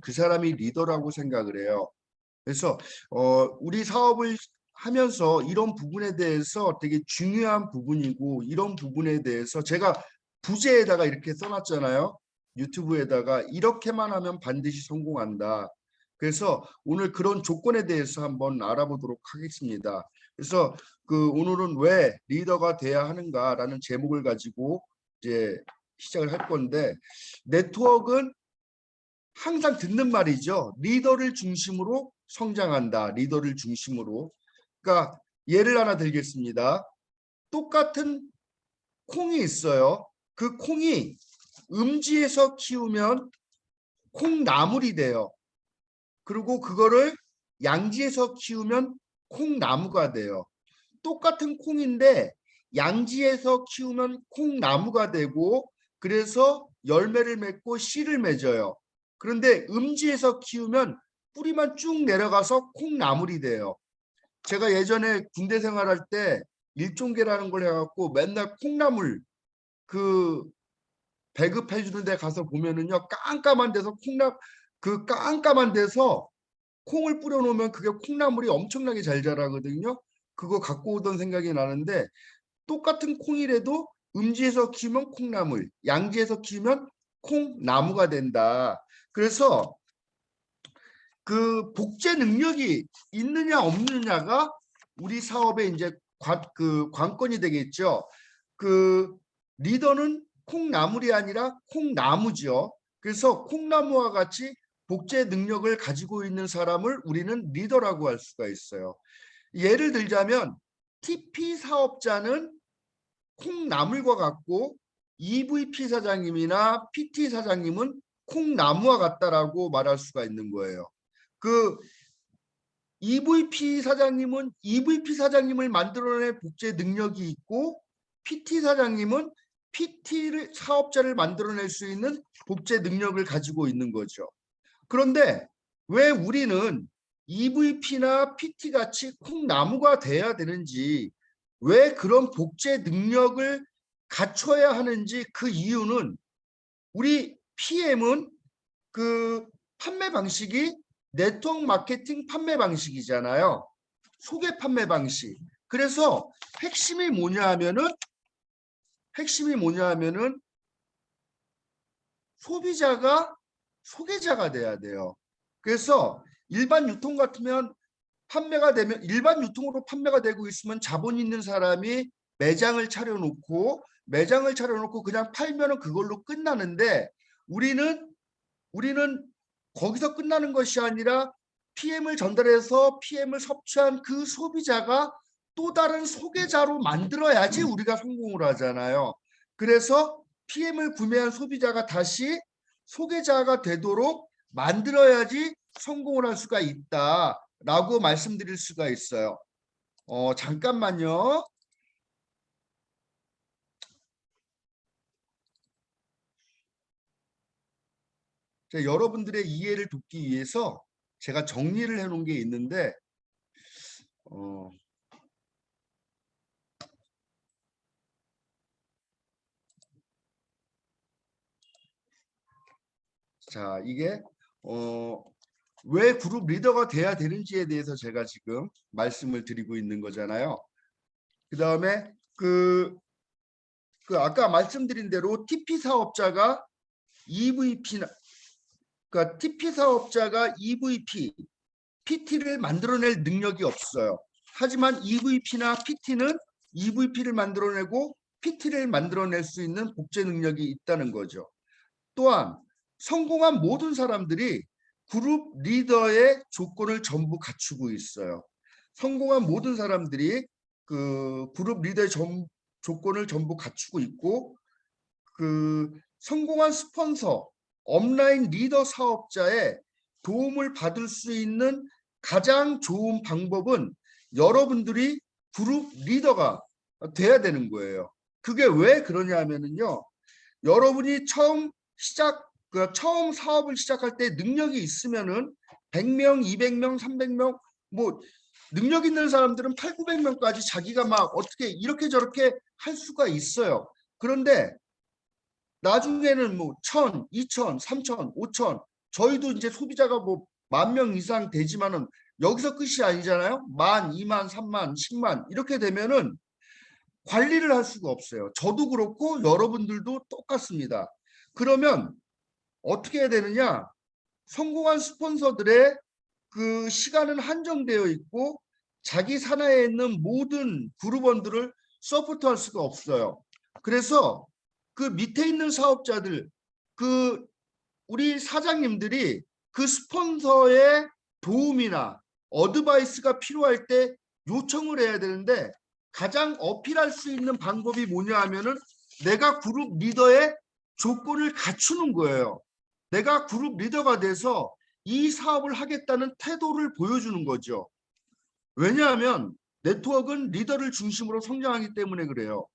그 사람이 리더라고 생각을 해요. 그래서 우리 사업을 하면서 이런 부분에 대해서 되게 중요한 부분이고, 이런 부분에 대해서 제가 부제에다가 이렇게 써놨잖아요. 유튜브에다가 이렇게만 하면 반드시 성공한다. 그래서 오늘 그런 조건에 대해서 한번 알아보도록 하겠습니다. 그래서 오늘은 왜 리더가 돼야 하는가라는 제목을 가지고 이제 시작을 할 건데, 네트워크는 항상 듣는 말이죠. 리더를 중심으로 성장한다. 리더를 중심으로. 그러니까 예를 하나 들겠습니다. 똑같은 콩이 있어요. 그 콩이 음지에서 키우면 콩나물이 돼요. 그리고 그거를 양지에서 키우면 콩나무가 돼요. 똑같은 콩인데 양지에서 키우면 콩나무가 되고, 그래서 열매를 맺고 씨를 맺어요. 그런데 음지에서 키우면 뿌리만 쭉 내려가서 콩나물이 돼요. 제가 예전에 군대 생활할 때 일종계라는 걸 해갖고 맨날 콩나물 그 배급해 주는 데 가서 보면은요, 깜깜한 데서 깜깜한 데서 콩을 뿌려 놓으면 그게 콩나물이 엄청나게 잘 자라거든요. 그거 갖고 오던 생각이 나는데, 똑같은 콩이라도 음지에서 키우면 콩나물, 양지에서 키우면 콩나무가 된다. 그래서 그 복제 능력이 있느냐 없느냐가 우리 사업의 이제 관건이 되겠죠. 그 리더는 콩나물이 아니라 콩나무죠. 그래서 콩나무와 같이 복제 능력을 가지고 있는 사람을 우리는 리더라고 할 수가 있어요. 예를 들자면 TP 사업자는 콩나물과 같고, EVP 사장님이나 PT 사장님은 콩나무와 같다라고 말할 수가 있는 거예요. 그 EVP 사장님은 EVP 사장님을 만들어낼 복제 능력이 있고, PT 사장님은 PT 사업자를 만들어낼 수 있는 복제 능력을 가지고 있는 거죠. 그런데 왜 우리는 EVP나 PT 같이 콩나무가 돼야 되는지, 왜 그런 복제 능력을 갖춰야 하는지, 그 이유는 우리 PM은 그 판매 방식이 네트워크 마케팅 판매 방식이잖아요. 소개 판매 방식. 그래서 핵심이 뭐냐 하면은 소비자가 소개자가 돼야 돼요. 그래서 일반 유통 같으면 판매가 되면, 일반 유통으로 판매가 되고 있으면 자본 있는 사람이 매장을 차려놓고 그냥 팔면은 그걸로 끝나는데, 우리는 거기서 끝나는 것이 아니라 PM을 전달해서 PM을 섭취한 그 소비자가 또 다른 소비자로 만들어야지 우리가 성공을 하잖아요. 그래서 PM을 구매한 소비자가 다시 소비자가 되도록 만들어야지 성공을 할 수가 있다라고 말씀드릴 수가 있어요. 잠깐만요. 여러분들의 이해를 돕기 위해서 제가 정리를 해놓은 게 있는데, 어, 자, 이게 왜 그룹 리더가 돼야 되는지에 대해서 제가 지금 말씀을 드리고 있는 거잖아요. 그 다음에 아까 말씀드린 대로 TP 사업자가 EVP나, 그러니까 TP 사업자가 EVP, PT를 만들어낼 능력이 없어요. 하지만 EVP나 PT는 EVP를 만들어내고 PT를 만들어낼 수 있는 복제 능력이 있다는 거죠. 또한 성공한 모든 사람들이 그룹 리더의 조건을 전부 갖추고 있어요. 성공한 모든 사람들이 그 그룹 리더의 조건을 전부 갖추고 있고, 성공한 스폰서, 업라인 리더 사업자의 도움을 받을 수 있는 가장 좋은 방법은 여러분들이 그룹 리더가 돼야 되는 거예요. 그게 왜 그러냐 하면은요, 여러분이 처음 사업을 시작할 때 능력이 있으면은 100명, 200명, 300명, 뭐 능력 있는 사람들은 8, 900명까지 자기가 막 어떻게 이렇게 저렇게 할 수가 있어요. 그런데 나중에는 뭐 1000, 2000, 3000, 5000 저희도 이제 소비자가 뭐 10,000명 이상 되지만은 여기서 끝이 아니잖아요. 10,000, 20,000, 30,000, 10,000 이렇게 되면은 관리를 할 수가 없어요. 저도 그렇고 여러분들도 똑같습니다. 그러면 어떻게 해야 되느냐? 성공한 스폰서들의 그 시간은 한정되어 있고 자기 산하에 있는 모든 그룹원들을 서포트할 수가 없어요. 그래서 그 밑에 있는 사업자들, 그 우리 사장님들이 그 스폰서의 도움이나 어드바이스가 필요할 때 요청을 해야 되는데 가장 어필할 수 있는 방법이 뭐냐 하면은 내가 그룹 리더의 조건을 갖추는 거예요. 내가 그룹 리더가 돼서 이 사업을 하겠다는 태도를 보여주는 거죠. 왜냐하면 네트워크는 리더를 중심으로 성장하기 때문에 그래요.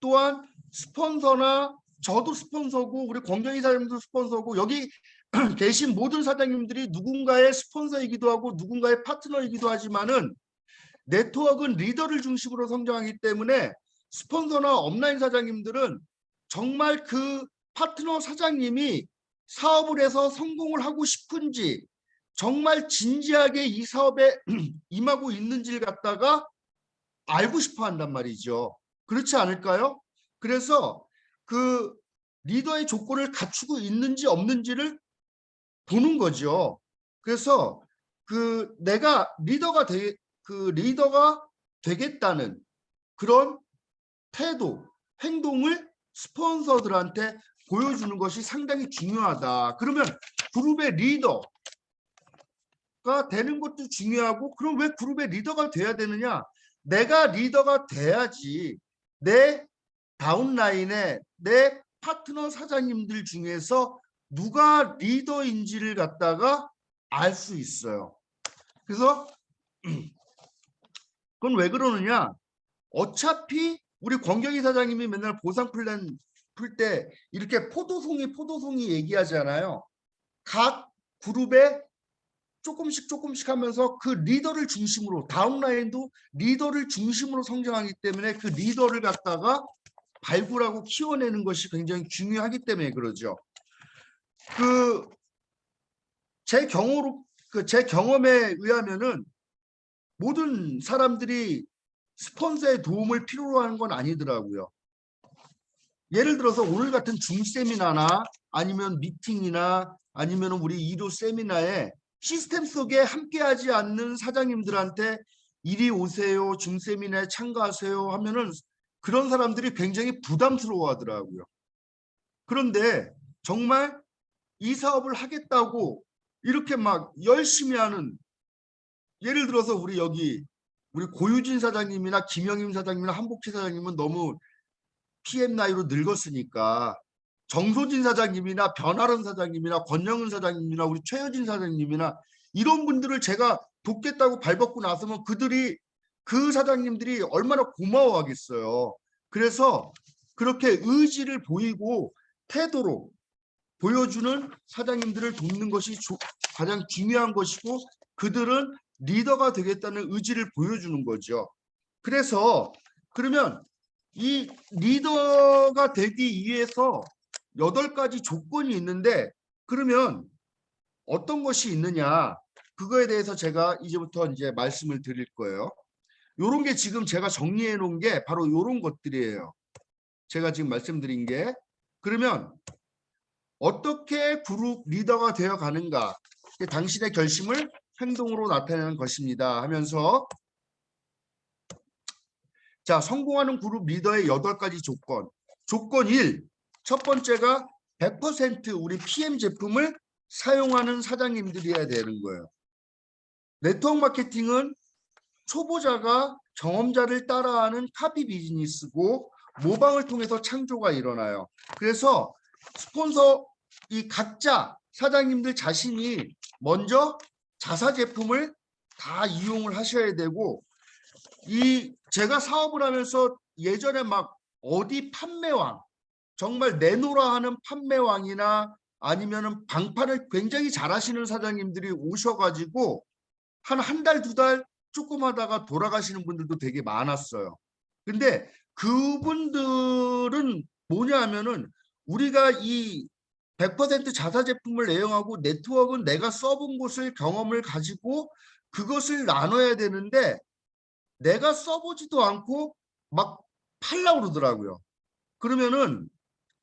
또한 스폰서나 저도 스폰서고 우리 권경희 사장님도 스폰서고 여기 계신 모든 사장님들이 누군가의 스폰서이기도 하고 누군가의 파트너이기도 하지만은 네트워크는 리더를 중심으로 성장하기 때문에 스폰서나 업라인 사장님들은 정말 그 파트너 사장님이 사업을 해서 성공을 하고 싶은지 정말 진지하게 이 사업에 임하고 있는지를 갖다가 알고 싶어 한단 말이죠. 그렇지 않을까요? 그래서 그 리더의 조건을 갖추고 있는지 없는지를 보는 거죠. 그래서 그 내가 리더가 되겠다는 그런 태도, 행동을 스폰서들한테 보여주는 것이 상당히 중요하다. 그러면 그룹의 리더가 되는 것도 중요하고 그럼 왜 그룹의 리더가 돼야 되느냐? 내가 리더가 돼야지 내 다운라인에 내 파트너 사장님들 중에서 누가 리더인지를 갖다가 알 수 있어요. 그래서 그건 왜 그러느냐? 어차피 우리 권경희 사장님이 맨날 보상 플랜 풀 때 이렇게 포도송이 얘기하잖아요. 각 그룹에 조금씩 하면서 그 리더를 중심으로 다운라인도 리더를 중심으로 성장하기 때문에 그 리더를 갖다가 발굴하고 키워내는 것이 굉장히 중요하기 때문에 그러죠. 제 경험에 의하면은 모든 사람들이 스폰서의 도움을 필요로 하는 건 아니더라고요. 예를 들어서 오늘 같은 줌 세미나나 아니면 미팅이나 아니면 우리 2로 세미나에 시스템 속에 함께하지 않는 사장님들한테 이리 오세요, 줌 세미나에 참가하세요 하면은 그런 사람들이 굉장히 부담스러워 하더라고요. 그런데 정말 이 사업을 하겠다고 이렇게 막 열심히 하는 예를 들어서 우리 고유진 사장님이나 김영임 사장님이나 한복희 사장님은 너무 PM 나이로 늙었으니까 정소진 사장님이나 변아름 사장님이나 권영은 사장님이나 우리 최여진 사장님이나 이런 분들을 제가 돕겠다고 발벗고 나서면 그 사장님들이 얼마나 고마워하겠어요. 그래서 그렇게 의지를 보이고 태도로 보여주는 사장님들을 돕는 것이 가장 중요한 것이고 그들은 리더가 되겠다는 의지를 보여주는 거죠. 그래서 그러면 이 리더가 되기 위해서 8가지 조건이 있는데 그러면 어떤 것이 있느냐 그거에 대해서 제가 이제부터 이제 말씀을 드릴 거예요. 요런 게 지금 제가 정리해 놓은 게 바로 요런 것들이에요. 제가 지금 말씀드린 게 그러면 어떻게 그룹 리더가 되어 가는가 당신의 결심을 행동으로 나타내는 것입니다 하면서 자, 성공하는 그룹 리더의 8가지 조건. 조건 1. 첫 번째가 100% 우리 PM 제품을 사용하는 사장님들이어야 되는 거예요. 네트워크 마케팅은 초보자가 경험자를 따라하는 카피 비즈니스고 모방을 통해서 창조가 일어나요. 그래서 스폰서 이 각자 사장님들 자신이 먼저 자사 제품을 다 이용을 하셔야 되고 제가 사업을 하면서 예전에 막 어디 판매왕 정말 내놓으라 하는 판매왕이나 아니면은 방판을 굉장히 잘하시는 사장님들이 오셔가지고 한 달, 2달 조금 하다가 돌아가시는 분들도 되게 많았어요. 근데 그분들은 뭐냐 하면은 우리가 이 100% 자사 제품을 애용하고 네트워크는 내가 써본 곳을 경험을 가지고 그것을 나눠야 되는데 내가 써보지도 않고 막 팔려고 그러더라고요. 그러면은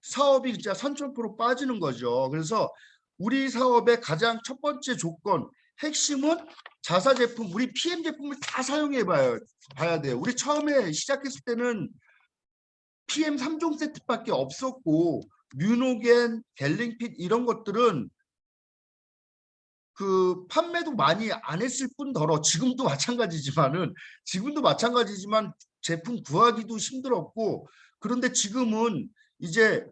사업이 진짜 산천포로 빠지는 거죠. 그래서 우리 사업의 가장 첫 번째 조건, 핵심은 자사 제품, 우리 PM 제품을 다 사용해 봐야 돼요. 우리 처음에 시작했을 때는 PM 3종 세트밖에 없었고 뮤노겐, 갤링핏 이런 것들은 그 판매도 많이 안 했을 뿐더러 지금도 마찬가지지만 제품 구하기도 힘들었고 그런데 지금은 이제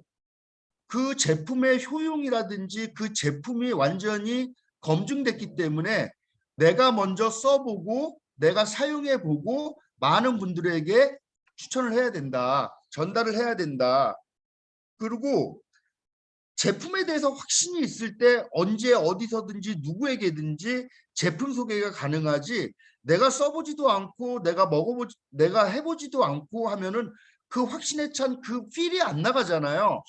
그 제품의 효용이라든지 그 제품이 완전히 검증됐기 때문에 내가 먼저 써보고 내가 사용해보고 많은 분들에게 추천을 해야 된다. 전달을 해야 된다. 그리고 제품에 대해서 확신이 있을 때 언제 어디서든지 누구에게든지 제품 소개가 가능하지 내가 써보지도 않고 내가 해보지도 않고 하면은 그 확신에 찬 그 필이 안 나가잖아요.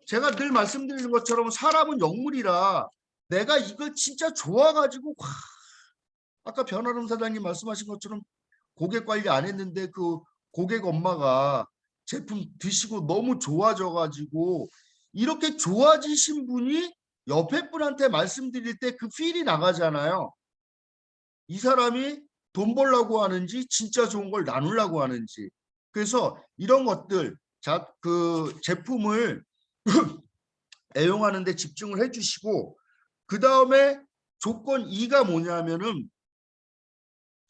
제가 늘 말씀드리는 것처럼 사람은 영물이라 내가 이걸 진짜 좋아가지고 아까 변화름 사장님 말씀하신 것처럼 고객 관리 안 했는데 그 고객 엄마가 제품 드시고 너무 좋아져가지고 이렇게 좋아지신 분이 옆에 분한테 말씀드릴 때 그 필이 나가잖아요. 이 사람이 돈 벌려고 하는지 진짜 좋은 걸 나누려고 하는지. 그래서 이런 것들 그 제품을 애용하는 데 집중을 해주시고 그 다음에 조건 2가 뭐냐면은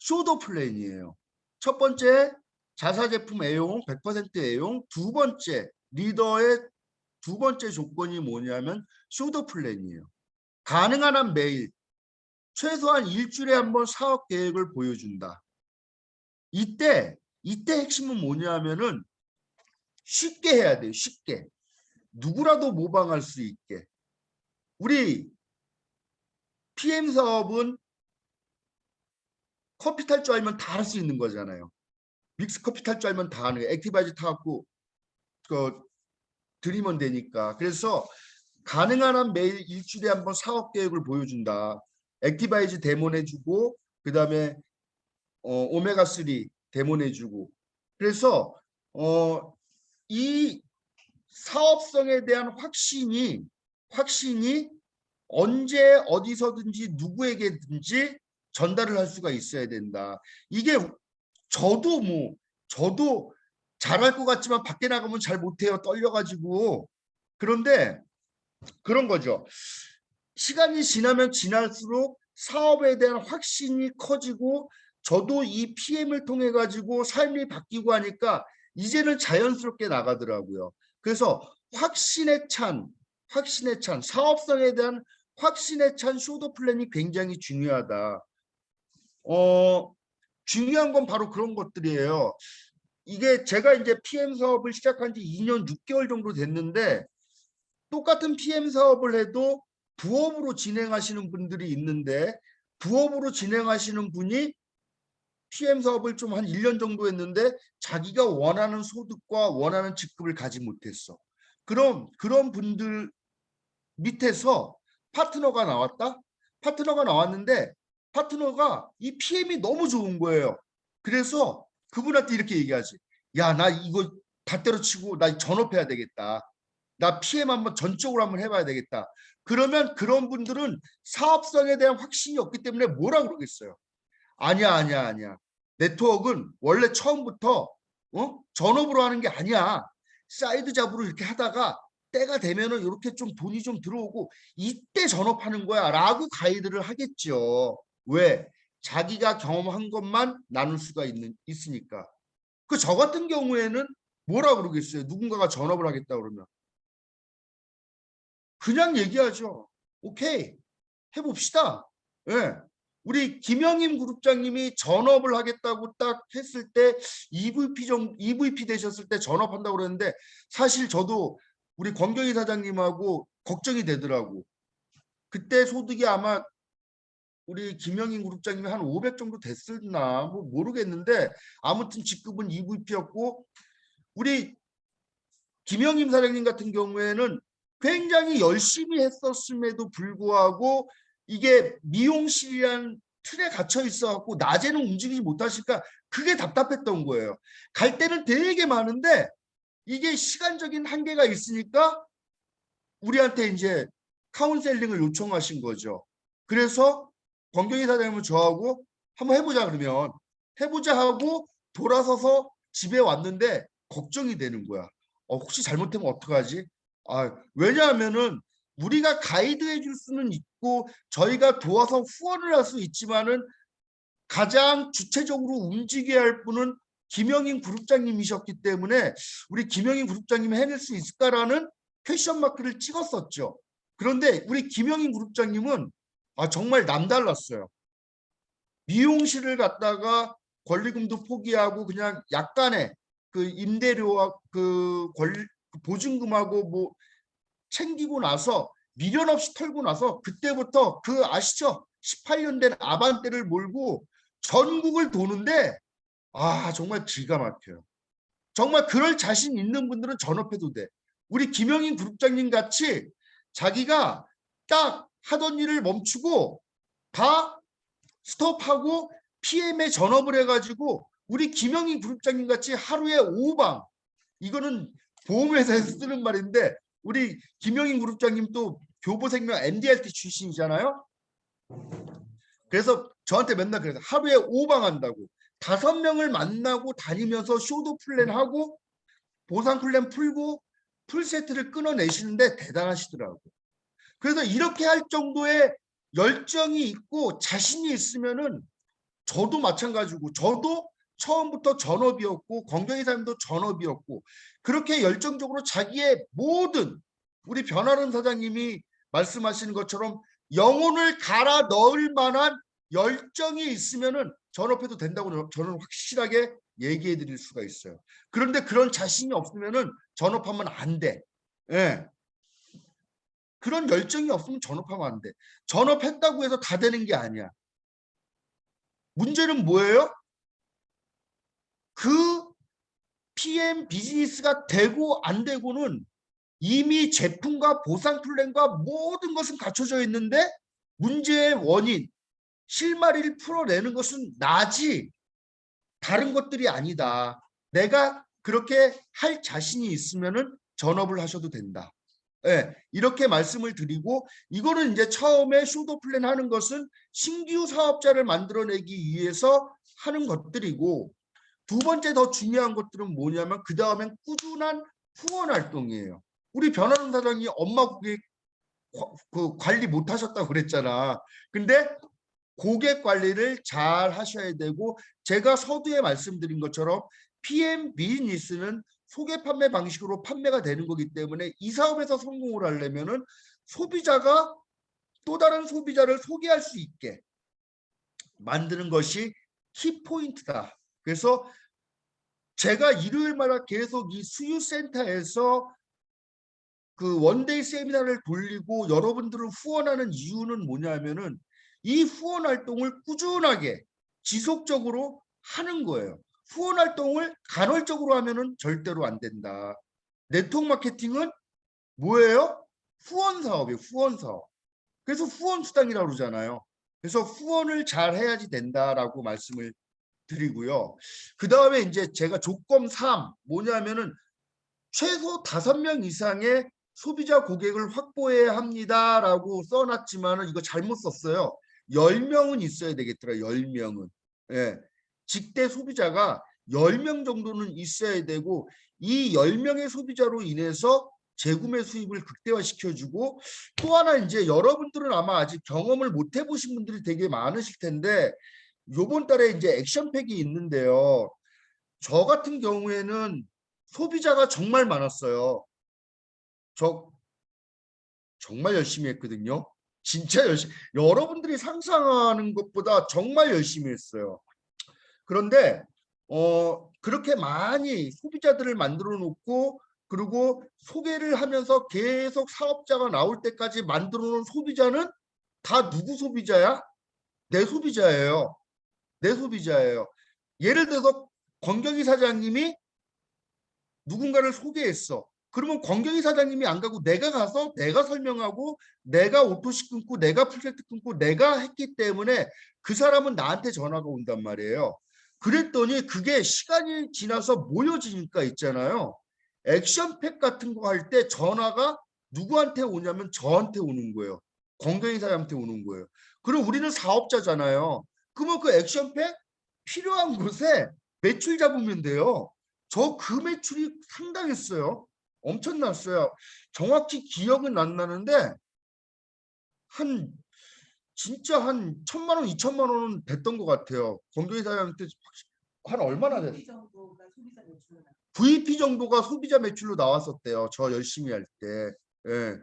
쇼더 플랜이에요. 첫 번째 자사 제품 애용 100% 애용. 두 번째 리더의 두 번째 조건이 뭐냐면 쇼더 플랜이에요. 가능한 한 매일 최소한 일주일에 한 번 사업 계획을 보여준다. 이때 핵심은 뭐냐면은 쉽게 해야 돼요. 쉽게. 누구라도 모방할 수 있게. 우리 PM 사업은 커피 탈 줄 알면 다 할 수 있는 거잖아요. 믹스 커피 탈 줄 알면 다 하는 거예요. 액티바이즈 타갖고 그 드리면 되니까. 그래서 가능한 한 매일 일주일에 한 번 사업 계획을 보여준다. 액티바이즈 데몬해주고 그다음에 오메가3 데몬해주고. 그래서 이 사업성에 대한 확신이 언제 어디서든지 누구에게든지 전달을 할 수가 있어야 된다. 이게 저도 잘할 것 같지만 밖에 나가면 잘 못해요. 떨려가지고. 그런데 그런 거죠. 시간이 지나면 지날수록 사업에 대한 확신이 커지고 저도 이 PM을 통해 가지고 삶이 바뀌고 하니까 이제는 자연스럽게 나가더라고요. 그래서 확신에 찬 사업성에 대한 확신에 찬 쇼더 플랜이 굉장히 중요하다. 중요한 건 바로 그런 것들이에요. 이게 제가 이제 PM 사업을 시작한 지 2년 6개월 정도 됐는데 똑같은 PM 사업을 해도 부업으로 진행하시는 분들이 있는데 부업으로 진행하시는 분이 PM 사업을 좀 한 1년 정도 했는데 자기가 원하는 소득과 원하는 직급을 가지 못했어. 그런 분들 밑에서 파트너가 나왔다? 파트너가 나왔는데 파트너가 이 PM이 너무 좋은 거예요. 그래서 그분한테 이렇게 얘기하지. 야, 나 이거 다 때려치고 나 전업해야 되겠다. 나 PM 한번 전적으로 한번 해봐야 되겠다. 그러면 그런 분들은 사업성에 대한 확신이 없기 때문에 뭐라 그러겠어요. 아니야. 네트워크는 원래 처음부터 전업으로 하는 게 아니야. 사이드 잡으로 이렇게 하다가 때가 되면은 이렇게 좀 돈이 좀 들어오고 이때 전업하는 거야 라고 가이드를 하겠죠. 왜? 자기가 경험한 것만 나눌 수가 있으니까. 그 저 같은 경우에는 뭐라 그러겠어요. 누군가가 전업을 하겠다 그러면. 그냥 얘기하죠. 오케이. 해봅시다. 예. 우리 김영임 그룹장님이 전업을 하겠다고 딱 했을 때 EVP 되셨을 때 전업한다고 그랬는데 사실 저도 우리 권경희 사장님하고 걱정이 되더라고. 그때 소득이 아마 우리 김영임 그룹장님이 한 500 정도 됐었나 뭐 모르겠는데 아무튼 직급은 EVP였고 우리 김영임 사장님 같은 경우에는 굉장히 열심히 했었음에도 불구하고 이게 미용실이란 틀에 갇혀 있어갖고 낮에는 움직이지 못하시니까 그게 답답했던 거예요. 갈 때는 되게 많은데 이게 시간적인 한계가 있으니까 우리한테 이제 카운셀링을 요청하신 거죠. 그래서 권경희 사장님은 저하고 한번 해보자 그러면 해보자 하고 돌아서서 집에 왔는데 걱정이 되는 거야. 혹시 잘못하면 어떡하지? 왜냐하면은 우리가 가이드해 줄 수는 있고 저희가 도와서 후원을 할 수 있지만은 가장 주체적으로 움직여야 할 분은 김영인 그룹장님이셨기 때문에 우리 김영인 그룹장님이 해낼 수 있을까라는 퀘션 마크를 찍었었죠. 그런데 우리 김영인 그룹장님은 정말 남달랐어요. 미용실을 갔다가 권리금도 포기하고 그냥 약간의 그 임대료와 그 보증금하고 뭐 챙기고 나서 미련 없이 털고 나서 그때부터 그 아시죠? 18년 된 아반떼를 몰고 전국을 도는데 정말 기가 막혀요. 정말 그럴 자신 있는 분들은 전업해도 돼. 우리 김영인 그룹장님 같이 자기가 딱 하던 일을 멈추고 다 스톱하고 PM에 전업을 해가지고 우리 김영인 그룹장님 같이 하루에 5방, 이거는 보험회사에서 쓰는 말인데 우리 김영인 그룹장님 또 교보생명 MDRT 출신이잖아요. 그래서 저한테 맨날 그래서 하루에 5방 한다고 5명을 만나고 다니면서 쇼도 플랜하고 보상 플랜 풀고 풀세트를 끊어내시는데 대단하시더라고요. 그래서 이렇게 할 정도의 열정이 있고 자신이 있으면은 저도 마찬가지고 저도 처음부터 전업이었고 권경희 사장님도 전업이었고 그렇게 열정적으로 자기의 모든 우리 변하는 사장님이 말씀하시는 것처럼 영혼을 갈아 넣을 만한 열정이 있으면은 전업해도 된다고 저는 확실하게 얘기해 드릴 수가 있어요. 그런데 그런 자신이 없으면은 전업하면 안 돼. 예. 그런 열정이 없으면 전업하면 안 돼. 전업했다고 해서 다 되는 게 아니야. 문제는 뭐예요? 그 PM 비즈니스가 되고 안 되고는 이미 제품과 보상 플랜과 모든 것은 갖춰져 있는데 문제의 원인, 실마리를 풀어내는 것은 나지 다른 것들이 아니다. 내가 그렇게 할 자신이 있으면은 전업을 하셔도 된다. 예, 이렇게 말씀을 드리고 이거는 이제 처음에 쇼도 플랜 하는 것은 신규 사업자를 만들어내기 위해서 하는 것들이고 두 번째 더 중요한 것들은 뭐냐면 그 다음엔 꾸준한 후원 활동이에요. 우리 변하는 사장이 엄마 고객 그 관리 못 하셨다고 그랬잖아. 근데 고객 관리를 잘 하셔야 되고 제가 서두에 말씀드린 것처럼 PM 비즈니스는 소개 판매 방식으로 판매가 되는 거기 때문에 이 사업에서 성공을 하려면은 소비자가 또 다른 소비자를 소개할 수 있게 만드는 것이 키포인트다. 그래서 제가 일요일마다 계속 이 수유센터에서 그 원데이 세미나를 돌리고 여러분들을 후원하는 이유는 뭐냐면은 이 후원 활동을 꾸준하게 지속적으로 하는 거예요. 후원 활동을 간헐적으로 하면은 절대로 안 된다. 네트워크 마케팅은 뭐예요? 후원 사업이에요. 후원 사업. 그래서 후원 수당이라고 그러잖아요. 그래서 후원을 잘 해야지 된다라고 말씀을 드리고요. 그 다음에 이제 제가 조건 3 뭐냐면은 최소 5명 이상의 소비자 고객을 확보해야 합니다라고 써놨지만은 이거 잘못 썼어요. 10명은 있어야 되겠더라. 10명은. 예. 직대 소비자가 10명 정도는 있어야 되고 이 10명의 소비자로 인해서 재구매 수입을 극대화시켜주고 또 하나 이제 여러분들은 아마 아직 경험을 못 해보신 분들이 되게 많으실 텐데 요번 달에 이제 액션팩이 있는데요. 저 같은 경우에는 소비자가 정말 많았어요. 저 정말 열심히 했거든요. 진짜 열심히. 여러분들이 상상하는 것보다 정말 열심히 했어요. 그런데 그렇게 많이 소비자들을 만들어 놓고 그리고 소개를 하면서 계속 사업자가 나올 때까지 만들어 놓은 소비자는 다 누구 소비자야? 내 소비자예요. 내 소비자예요. 예를 들어서 권경희 사장님이 누군가를 소개했어. 그러면 권경희 사장님이 안 가고 내가 가서 내가 설명하고 내가 오토시 끊고 내가 프로젝트 끊고 내가 했기 때문에 그 사람은 나한테 전화가 온단 말이에요. 그랬더니 그게 시간이 지나서 모여지니까 있잖아요. 액션팩 같은 거 할 때 전화가 누구한테 오냐면 저한테 오는 거예요. 권경희 사장한테 오는 거예요. 그리고 우리는 사업자잖아요. 그러면 그 액션팩 필요한 곳에 매출 잡으면 돼요. 저 그 매출이 상당했어요. 엄청났어요. 정확히 기억은 안 나는데 한 진짜 한 1,000만 원, 2천만 원은 됐던 것 같아요. 권경희 사장한테 한 얼마나 됐어요? VP 정도가 소비자 매출로 나왔었대요. 저 열심히 할 때. 예.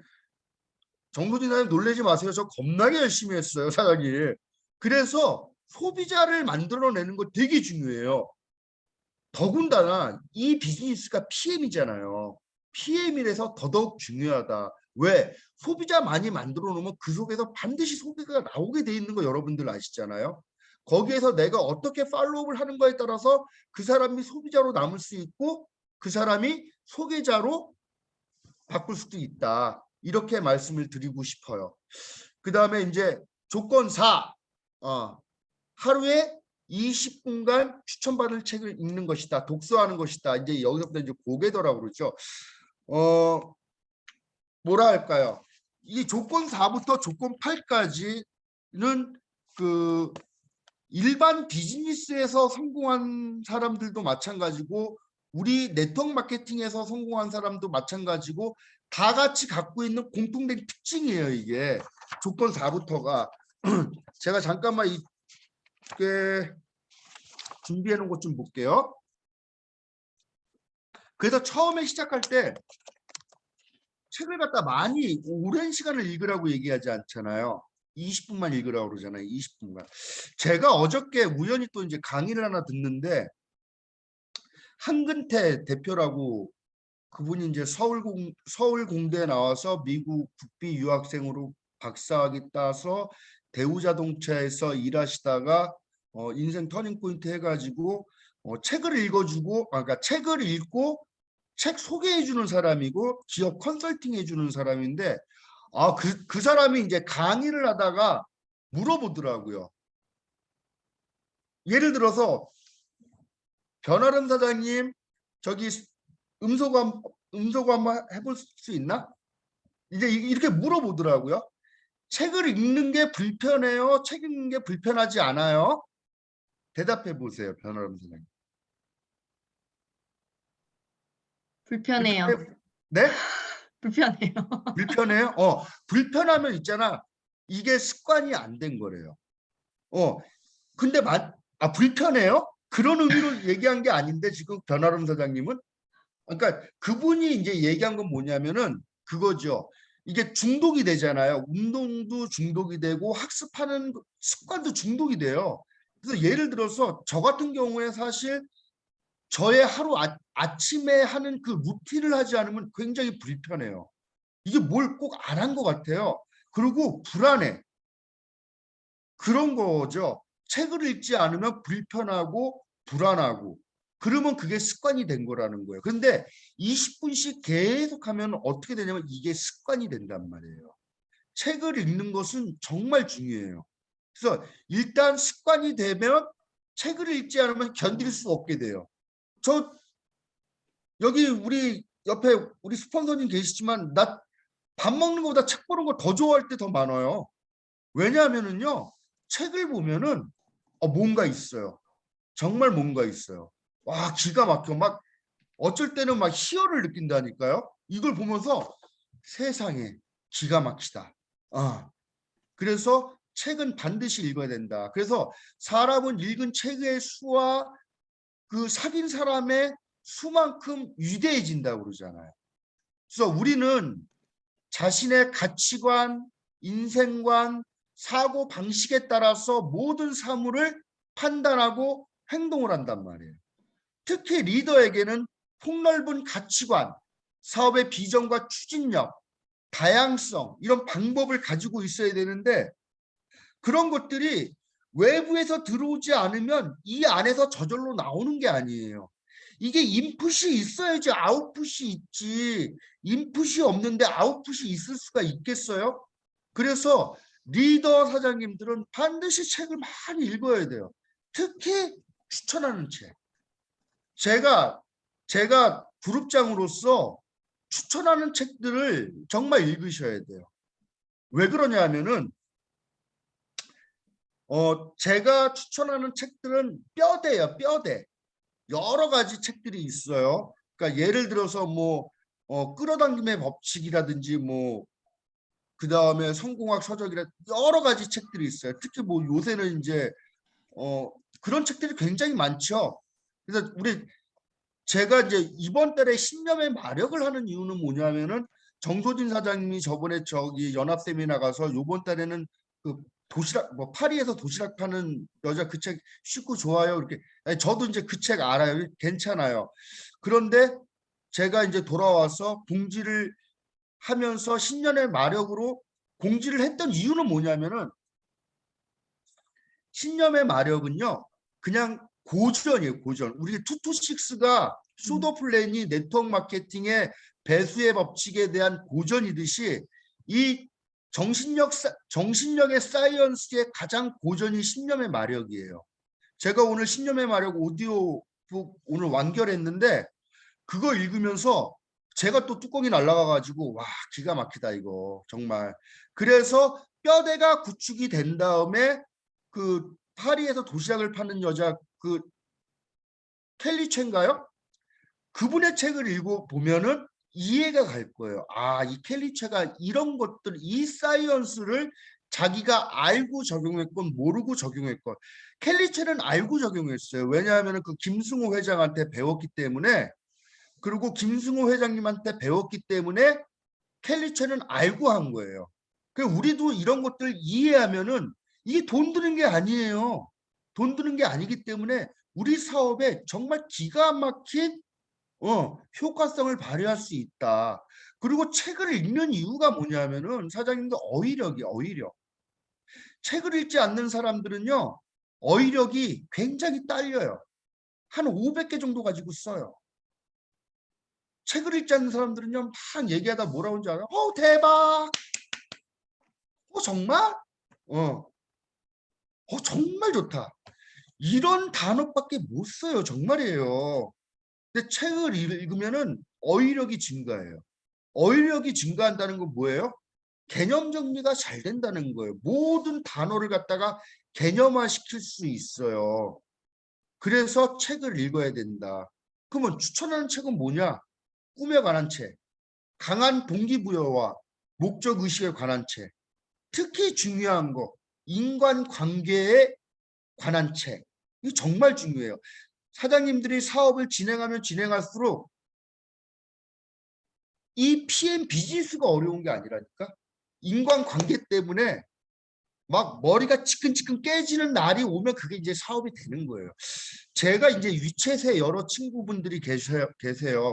정소진 사장님 놀라지 마세요. 저 겁나게 열심히 했어요, 사장님. 그래서 소비자를 만들어내는 거 되게 중요해요. 더군다나 이 비즈니스가 PM이잖아요. PM이라서 더더욱 중요하다. 왜? 소비자 많이 만들어 놓으면 그 속에서 반드시 소비가 나오게 돼 있는 거 여러분들 아시잖아요. 거기에서 내가 어떻게 팔로우를 하는 거에 따라서 그 사람이 소비자로 남을 수 있고 그 사람이 소비자로 바꿀 수도 있다. 이렇게 말씀을 드리고 싶어요. 그 다음에 이제 조건 4. 하루에 20분간 추천받을 책을 읽는 것이다. 독서하는 것이다. 이제 여기서부터 이제 고개더라고 그러죠. 뭐라 할까요? 이 조건 4부터 조건 8까지는 그 일반 비즈니스에서 성공한 사람들도 마찬가지고 우리 네트워크 마케팅에서 성공한 사람도 마찬가지고 다 같이 갖고 있는 공통된 특징이에요. 이게 조건 4부터가 제가 잠깐만 이게 준비해 놓은 것 좀 볼게요. 그래서 처음에 시작할 때 책을 갖다 많이 오랜 시간을 읽으라고 얘기하지 않잖아요. 20분만 읽으라고 그러잖아요. 20분간. 제가 어저께 우연히 또 이제 강의를 하나 듣는데 한근태 대표라고 그분이 이제 서울공대에 나와서 미국 국비 유학생으로 박사학위 따서 대우자동차에서 일하시다가 인생 터닝포인트 해가지고 책을 읽어주고 그러니까 책을 읽고 책 소개해주는 사람이고 기업 컨설팅 해주는 사람인데 그 사람이 이제 강의를 하다가 물어보더라고요. 예를 들어서 변아름 사장님 저기 음소거 한번 해볼 수 있나? 이제 이렇게 물어보더라고요. 책을 읽는 게 불편해요? 책 읽는 게 불편하지 않아요? 대답해 보세요, 변아름 사장님. 불편해요. 네? 불편해요. 불편해요? 불편하면 있잖아. 이게 습관이 안 된 거래요. 근데 불편해요? 그런 의미로 얘기한 게 아닌데 지금 변아름 사장님은 그러니까 그분이 이제 얘기한 건 뭐냐면은 그거죠. 이게 중독이 되잖아요. 운동도 중독이 되고 학습하는 습관도 중독이 돼요. 그래서 예를 들어서 저 같은 경우에 사실 저의 하루 아침에 하는 그 루틴을 하지 않으면 굉장히 불편해요. 이게 뭘 꼭 안 한 것 같아요. 그리고 불안해. 그런 거죠. 책을 읽지 않으면 불편하고 불안하고 그러면 그게 습관이 된 거라는 거예요. 그런데 20분씩 계속 하면 어떻게 되냐면 이게 습관이 된단 말이에요. 책을 읽는 것은 정말 중요해요. 그래서 일단 습관이 되면 책을 읽지 않으면 견딜 수 없게 돼요. 저 여기 우리 옆에 우리 스폰서님 계시지만 나 밥 먹는 것보다 책 보는 거 더 좋아할 때 더 많아요. 왜냐하면은요. 책을 보면은 뭔가 있어요. 정말 뭔가 있어요. 와 기가 막혀. 막 어쩔 때는 막 희열을 느낀다니까요. 이걸 보면서 세상에 기가 막히다. 그래서 책은 반드시 읽어야 된다. 그래서 사람은 읽은 책의 수와 그 사귄 사람의 수만큼 위대해진다고 그러잖아요. 그래서 우리는 자신의 가치관, 인생관, 사고 방식에 따라서 모든 사물을 판단하고 행동을 한단 말이에요. 특히 리더에게는 폭넓은 가치관, 사업의 비전과 추진력, 다양성 이런 방법을 가지고 있어야 되는데 그런 것들이 외부에서 들어오지 않으면 이 안에서 저절로 나오는 게 아니에요. 이게 인풋이 있어야지 아웃풋이 있지. 인풋이 없는데 아웃풋이 있을 수가 있겠어요? 그래서 리더 사장님들은 반드시 책을 많이 읽어야 돼요. 특히 추천하는 책. 제가 그룹장으로서 추천하는 책들을 정말 읽으셔야 돼요. 왜 그러냐 하면은 제가 추천하는 책들은 뼈대예요, 뼈대. 여러 가지 책들이 있어요. 그러니까 예를 들어서 뭐 끌어당김의 법칙이라든지 뭐 그다음에 성공학 서적이라 여러 가지 책들이 있어요. 특히 뭐 요새는 이제 그런 책들이 굉장히 많죠. 그래서 제가 이제 이번 달에 신념의 마력을 하는 이유는 뭐냐면은 정소진 사장님이 저번에 저기 연합 세미나 가서 요번 달에는 그 도시락 뭐 파리에서 도시락 파는 여자 그 책 쉽고 좋아요 이렇게. 아니, 저도 이제 그 책 알아요. 괜찮아요. 그런데 제가 이제 돌아와서 공지를 하면서 신년의 마력으로 공지를 했던 이유는 뭐냐면은 신념의 마력은요 그냥 고전이에요. 고전. 우리 투투식스가 수도 플랜이 네트워크 마케팅의 배수의 법칙에 대한 고전이듯이 이 정신력의 사이언스의 가장 고전이 신념의 마력이에요. 제가 오늘 신념의 마력 오디오북 오늘 완결했는데 그거 읽으면서 제가 또 뚜껑이 날아가가지고 와 기가 막히다 이거 정말. 그래서 뼈대가 구축이 된 다음에 그 파리에서 도시락을 파는 여자 그 켈리 첸가요? 그분의 책을 읽어 보면은 이해가 갈 거예요. 아, 이 켈리 첸가 이런 것들, 이 사이언스를 자기가 알고 적용했건 모르고 적용했건 켈리 첸은 알고 적용했어요. 왜냐하면 그 김승호 회장한테 배웠기 때문에 그리고 김승호 회장님한테 배웠기 때문에 켈리 첸은 알고 한 거예요. 그 우리도 이런 것들 이해하면은 이게 돈 드는 게 아니에요. 돈 드는 게 아니기 때문에 우리 사업에 정말 기가 막힌 효과성을 발휘할 수 있다. 그리고 책을 읽는 이유가 뭐냐면은 사장님도 어휘력. 책을 읽지 않는 사람들은요. 어휘력이 굉장히 딸려요. 한 500개 정도 가지고 써요. 책을 읽지 않는 사람들은요. 막 얘기하다 뭐라고 하는지 알아요? 대박! 정말? 정말 좋다. 이런 단어밖에 못 써요. 정말이에요. 근데 책을 읽으면은 어휘력이 증가해요. 어휘력이 증가한다는 건 뭐예요? 개념 정리가 잘 된다는 거예요. 모든 단어를 갖다가 개념화 시킬 수 있어요. 그래서 책을 읽어야 된다. 그러면 추천하는 책은 뭐냐? 꿈에 관한 책, 강한 동기부여와 목적 의식에 관한 책, 특히 중요한 거 인간관계에 관한 책. 이거 정말 중요해요. 사장님들이 사업을 진행하면 진행할수록 이 PM 비즈니스가 어려운 게 아니라니까. 인간관계 때문에 막 머리가 지끈지끈 깨지는 날이 오면 그게 이제 사업이 되는 거예요. 제가 이제 위챗에 여러 친구분들이 계세요.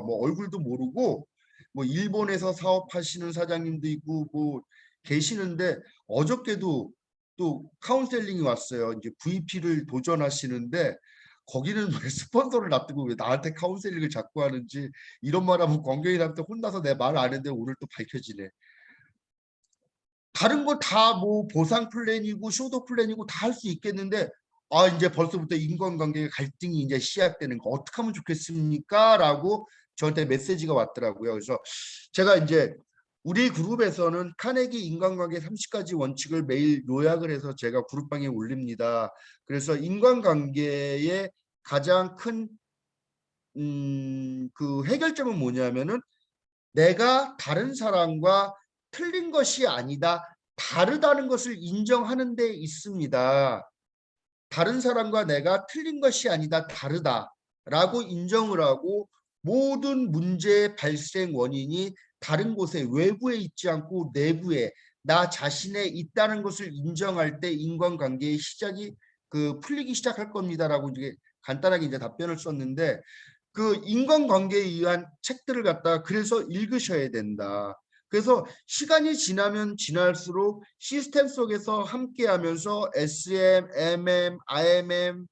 뭐 얼굴도 모르고 뭐 일본에서 사업하시는 사장님도 있고 뭐 계시는데 어저께도 또 카운셀링이 왔어요. 이제 VP를 도전하시는데 거기는 왜 스폰서를 놔두고 왜 나한테 카운셀링을 자꾸 하는지 이런 말하면 권경이한테 혼나서 내 말 안 했는데 오늘 또 밝혀지네. 다른 거 다 뭐 보상 플랜이고 쇼도 플랜이고 다 할 수 있겠는데 이제 벌써부터 인간관계 갈등이 이제 시작되는 거 어떻게 하면 좋겠습니까? 라고 저한테 메시지가 왔더라고요. 그래서 제가 이제 우리 그룹에서는 카네기 인간관계 30가지 원칙을 매일 요약을 해서 제가 그룹방에 올립니다. 그래서 인간관계의 가장 큰 그 해결점은 뭐냐면은 내가 다른 사람과 틀린 것이 아니다. 다르다는 것을 인정하는 데 있습니다. 다른 사람과 내가 틀린 것이 아니다. 다르다라고 인정을 하고 모든 문제의 발생 원인이 다른 곳에 외부에 있지 않고 내부에 나 자신에 있다는 것을 인정할 때 인간관계의 시작이 풀리기 시작할 겁니다라고 이제 간단하게 이제 답변을 썼는데 그 인간관계에 의한 책들을 갖다가 그래서 읽으셔야 된다. 그래서 시간이 지나면 지날수록 시스템 속에서 함께하면서 SM, MM, IMM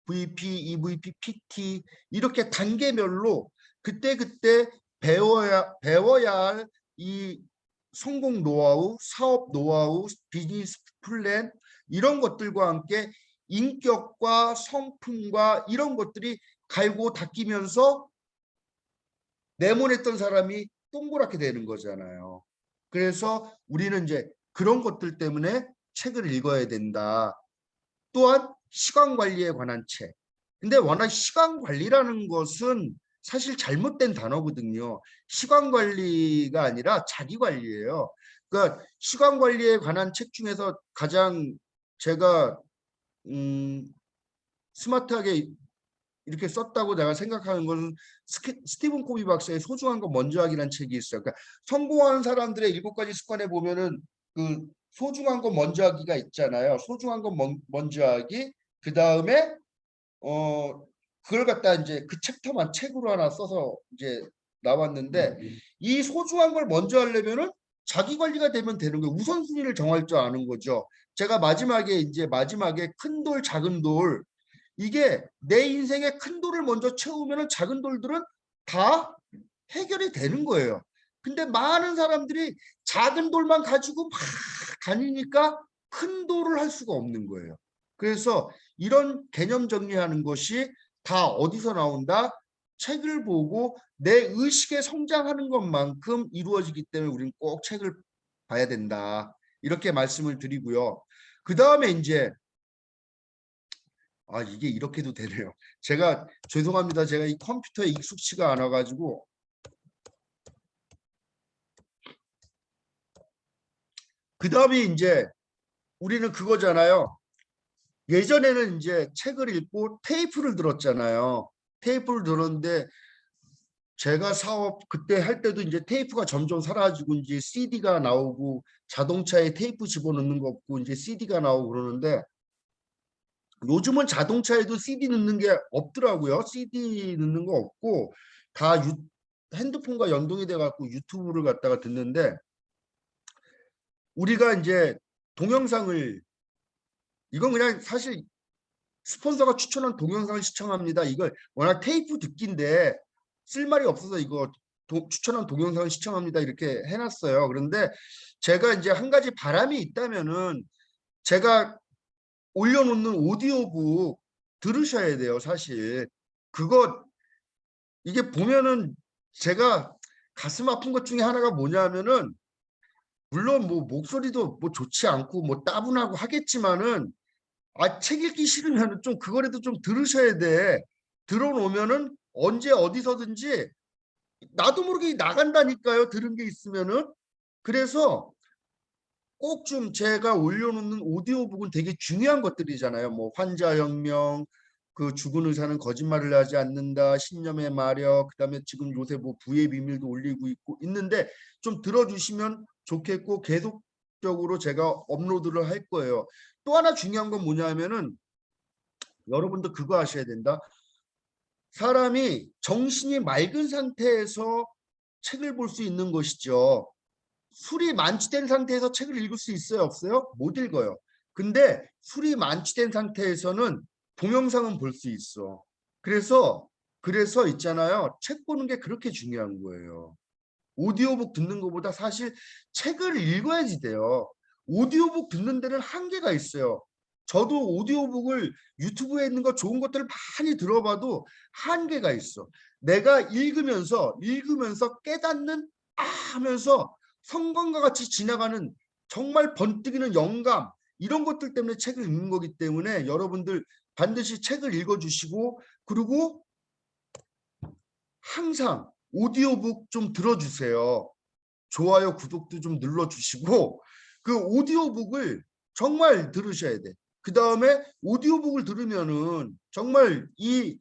VP, EVP, PT 이렇게 단계별로 그때그때 배워야 할 이 성공 노하우, 사업 노하우, 비즈니스 플랜 이런 것들과 함께 인격과 성품과 이런 것들이 갈고 닦이면서 내몬했던 사람이 동그랗게 되는 거잖아요. 그래서 우리는 이제 그런 것들 때문에 책을 읽어야 된다. 또한 시간 관리에 관한 책. 근데 워낙 시간 관리라는 것은 사실 잘못된 단어거든요. 시간 관리가 아니라 자기 관리예요. 그러니까 시간 관리에 관한 책 중에서 가장 제가 스마트하게 이렇게 썼다고 내가 생각하는 것은 스티븐 코비 박사의 소중한 건 먼저 하기라는 책이 있어요. 그러니까 성공하는 사람들의 7가지 습관에 보면은 그 소중한 건 먼저 하기가 있잖아요. 소중한 건 먼저 하기. 그 다음에 그걸 갖다 이제 그 챕터만 책으로 하나 써서 이제 나왔는데 이 소중한 걸 먼저 하려면은 자기 관리가 되면 되는 거예요. 우선순위를 정할 줄 아는 거죠. 제가 마지막에 큰 돌, 작은 돌 이게 내 인생의 큰 돌을 먼저 채우면은 작은 돌들은 다 해결이 되는 거예요. 근데 많은 사람들이 작은 돌만 가지고 막 다니니까 큰 돌을 할 수가 없는 거예요. 그래서 이런 개념 정리하는 것이 다 어디서 나온다? 책을 보고 내 의식에 성장하는 것만큼 이루어지기 때문에 우리는 꼭 책을 봐야 된다. 이렇게 말씀을 드리고요. 그 다음에 이제 이게 이렇게도 되네요. 제가 죄송합니다. 제가 이 컴퓨터에 익숙치가 않아 가지고 그 다음에 이제 우리는 그거잖아요. 예전에는 이제 책을 읽고 테이프를 들었잖아요. 테이프를 들었는데 제가 사업 그때 할 때도 이제 테이프가 점점 사라지고 이제 CD가 나오고 자동차에 테이프 집어넣는 거 없고 이제 CD가 나오고 그러는데 요즘은 자동차에도 CD 넣는 게 없더라고요. CD 넣는 거 없고 다 핸드폰과 연동이 돼 갖고 유튜브를 갖다가 듣는데 우리가 이제 동영상을 이건 그냥 사실 스폰서가 추천한 동영상을 시청합니다. 이걸 워낙 테이프 듣기인데 쓸 말이 없어서 이거 추천한 동영상을 시청합니다. 이렇게 해놨어요. 그런데 제가 이제 한 가지 바람이 있다면은 제가 올려놓는 오디오북 들으셔야 돼요. 사실 그거 이게 보면은 제가 가슴 아픈 것 중에 하나가 뭐냐면은 물론 뭐 목소리도 뭐 좋지 않고 뭐 따분하고 하겠지만은 책 읽기 싫으면 좀 그거라도 좀 들으셔야 돼. 들어놓으면은 언제 어디서든지 나도 모르게 나간다니까요. 들은 게 있으면은. 그래서 꼭 좀 제가 올려놓는 오디오북은 되게 중요한 것들이잖아요. 뭐 환자혁명, 그 죽은 의사는 거짓말을 하지 않는다, 신념의 마력, 그다음에 지금 요새 뭐 부의 비밀도 올리고 있는데 좀 들어주시면 좋겠고 계속적으로 제가 업로드를 할 거예요. 또 하나 중요한 건 뭐냐면은 여러분도 그거 아셔야 된다. 사람이 정신이 맑은 상태에서 책을 볼 수 있는 것이죠. 술이 만취된 상태에서 책을 읽을 수 있어요? 없어요? 못 읽어요. 근데 술이 만취된 상태에서는 동영상은 볼 수 있어. 그래서 있잖아요. 책 보는 게 그렇게 중요한 거예요. 오디오북 듣는 것보다 사실 책을 읽어야지 돼요. 오디오북 듣는 데는 한계가 있어요. 저도 오디오북을 유튜브에 있는 거 좋은 것들을 많이 들어봐도 한계가 있어. 내가 읽으면서 깨닫는 하면서 성광과 같이 지나가는 정말 번뜩이는 영감 이런 것들 때문에 책을 읽는 거기 때문에 여러분들 반드시 책을 읽어주시고 그리고 항상 오디오북 좀 들어주세요. 좋아요, 구독도 좀 눌러주시고 그 오디오북을 정말 들으셔야 돼. 그 다음에 오디오북을 들으면은 정말 이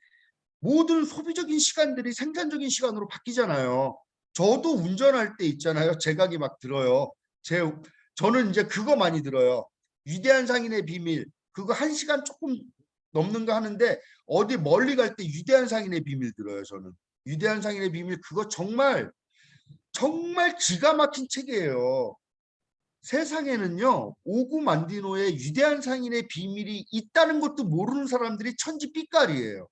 모든 소비적인 시간들이 생산적인 시간으로 바뀌잖아요. 저도 운전할 때 있잖아요. 제각이 막 들어요. 저는 이제 그거 많이 들어요. 위대한 상인의 비밀. 그거 1시간 조금 넘는 거 하는데 어디 멀리 갈 때 위대한 상인의 비밀 들어요. 저는. 위대한 상인의 비밀 그거 정말 기가 막힌 책이에요. 세상에는요, 오구 만디노의 위대한 상인의 비밀이 있다는 것도 모르는 사람들이 천지 삐까리예요.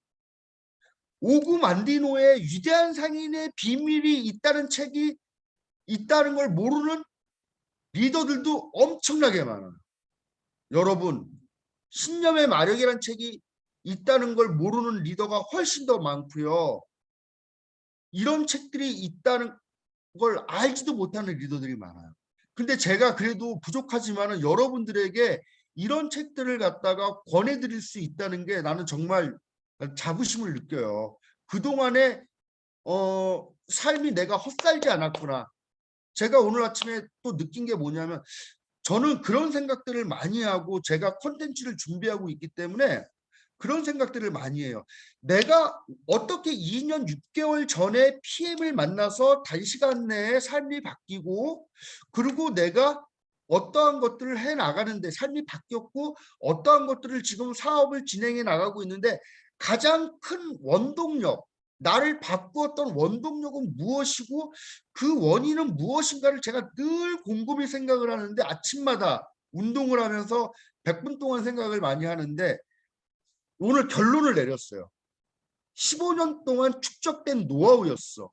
오구 만디노의 위대한 상인의 비밀이 있다는 책이 있다는 걸 모르는 리더들도 엄청나게 많아요. 여러분, 신념의 마력이라는 책이 있다는 걸 모르는 리더가 훨씬 더 많고요. 이런 책들이 있다는 걸 알지도 못하는 리더들이 많아요. 근데 제가 그래도 부족하지만은 여러분들에게 이런 책들을 갖다가 권해드릴 수 있다는 게 나는 정말 자부심을 느껴요. 그동안에 삶이 내가 헛살지 않았구나. 제가 오늘 아침에 또 느낀 게 뭐냐면 저는 그런 생각들을 많이 하고 제가 콘텐츠를 준비하고 있기 때문에 그런 생각들을 많이 해요. 내가 어떻게 2년 6개월 전에 PM을 만나서 단시간 내에 삶이 바뀌고 그리고 내가 어떠한 것들을 해 나가는데 삶이 바뀌었고 어떠한 것들을 지금 사업을 진행해 나가고 있는데 가장 큰 원동력 나를 바꾸었던 원동력은 무엇이고 그 원인은 무엇인가를 제가 늘 곰곰이 생각을 하는데 아침마다 운동을 하면서 100분 동안 생각을 많이 하는데 오늘 결론을 내렸어요. 15년 동안 축적된 노하우였어.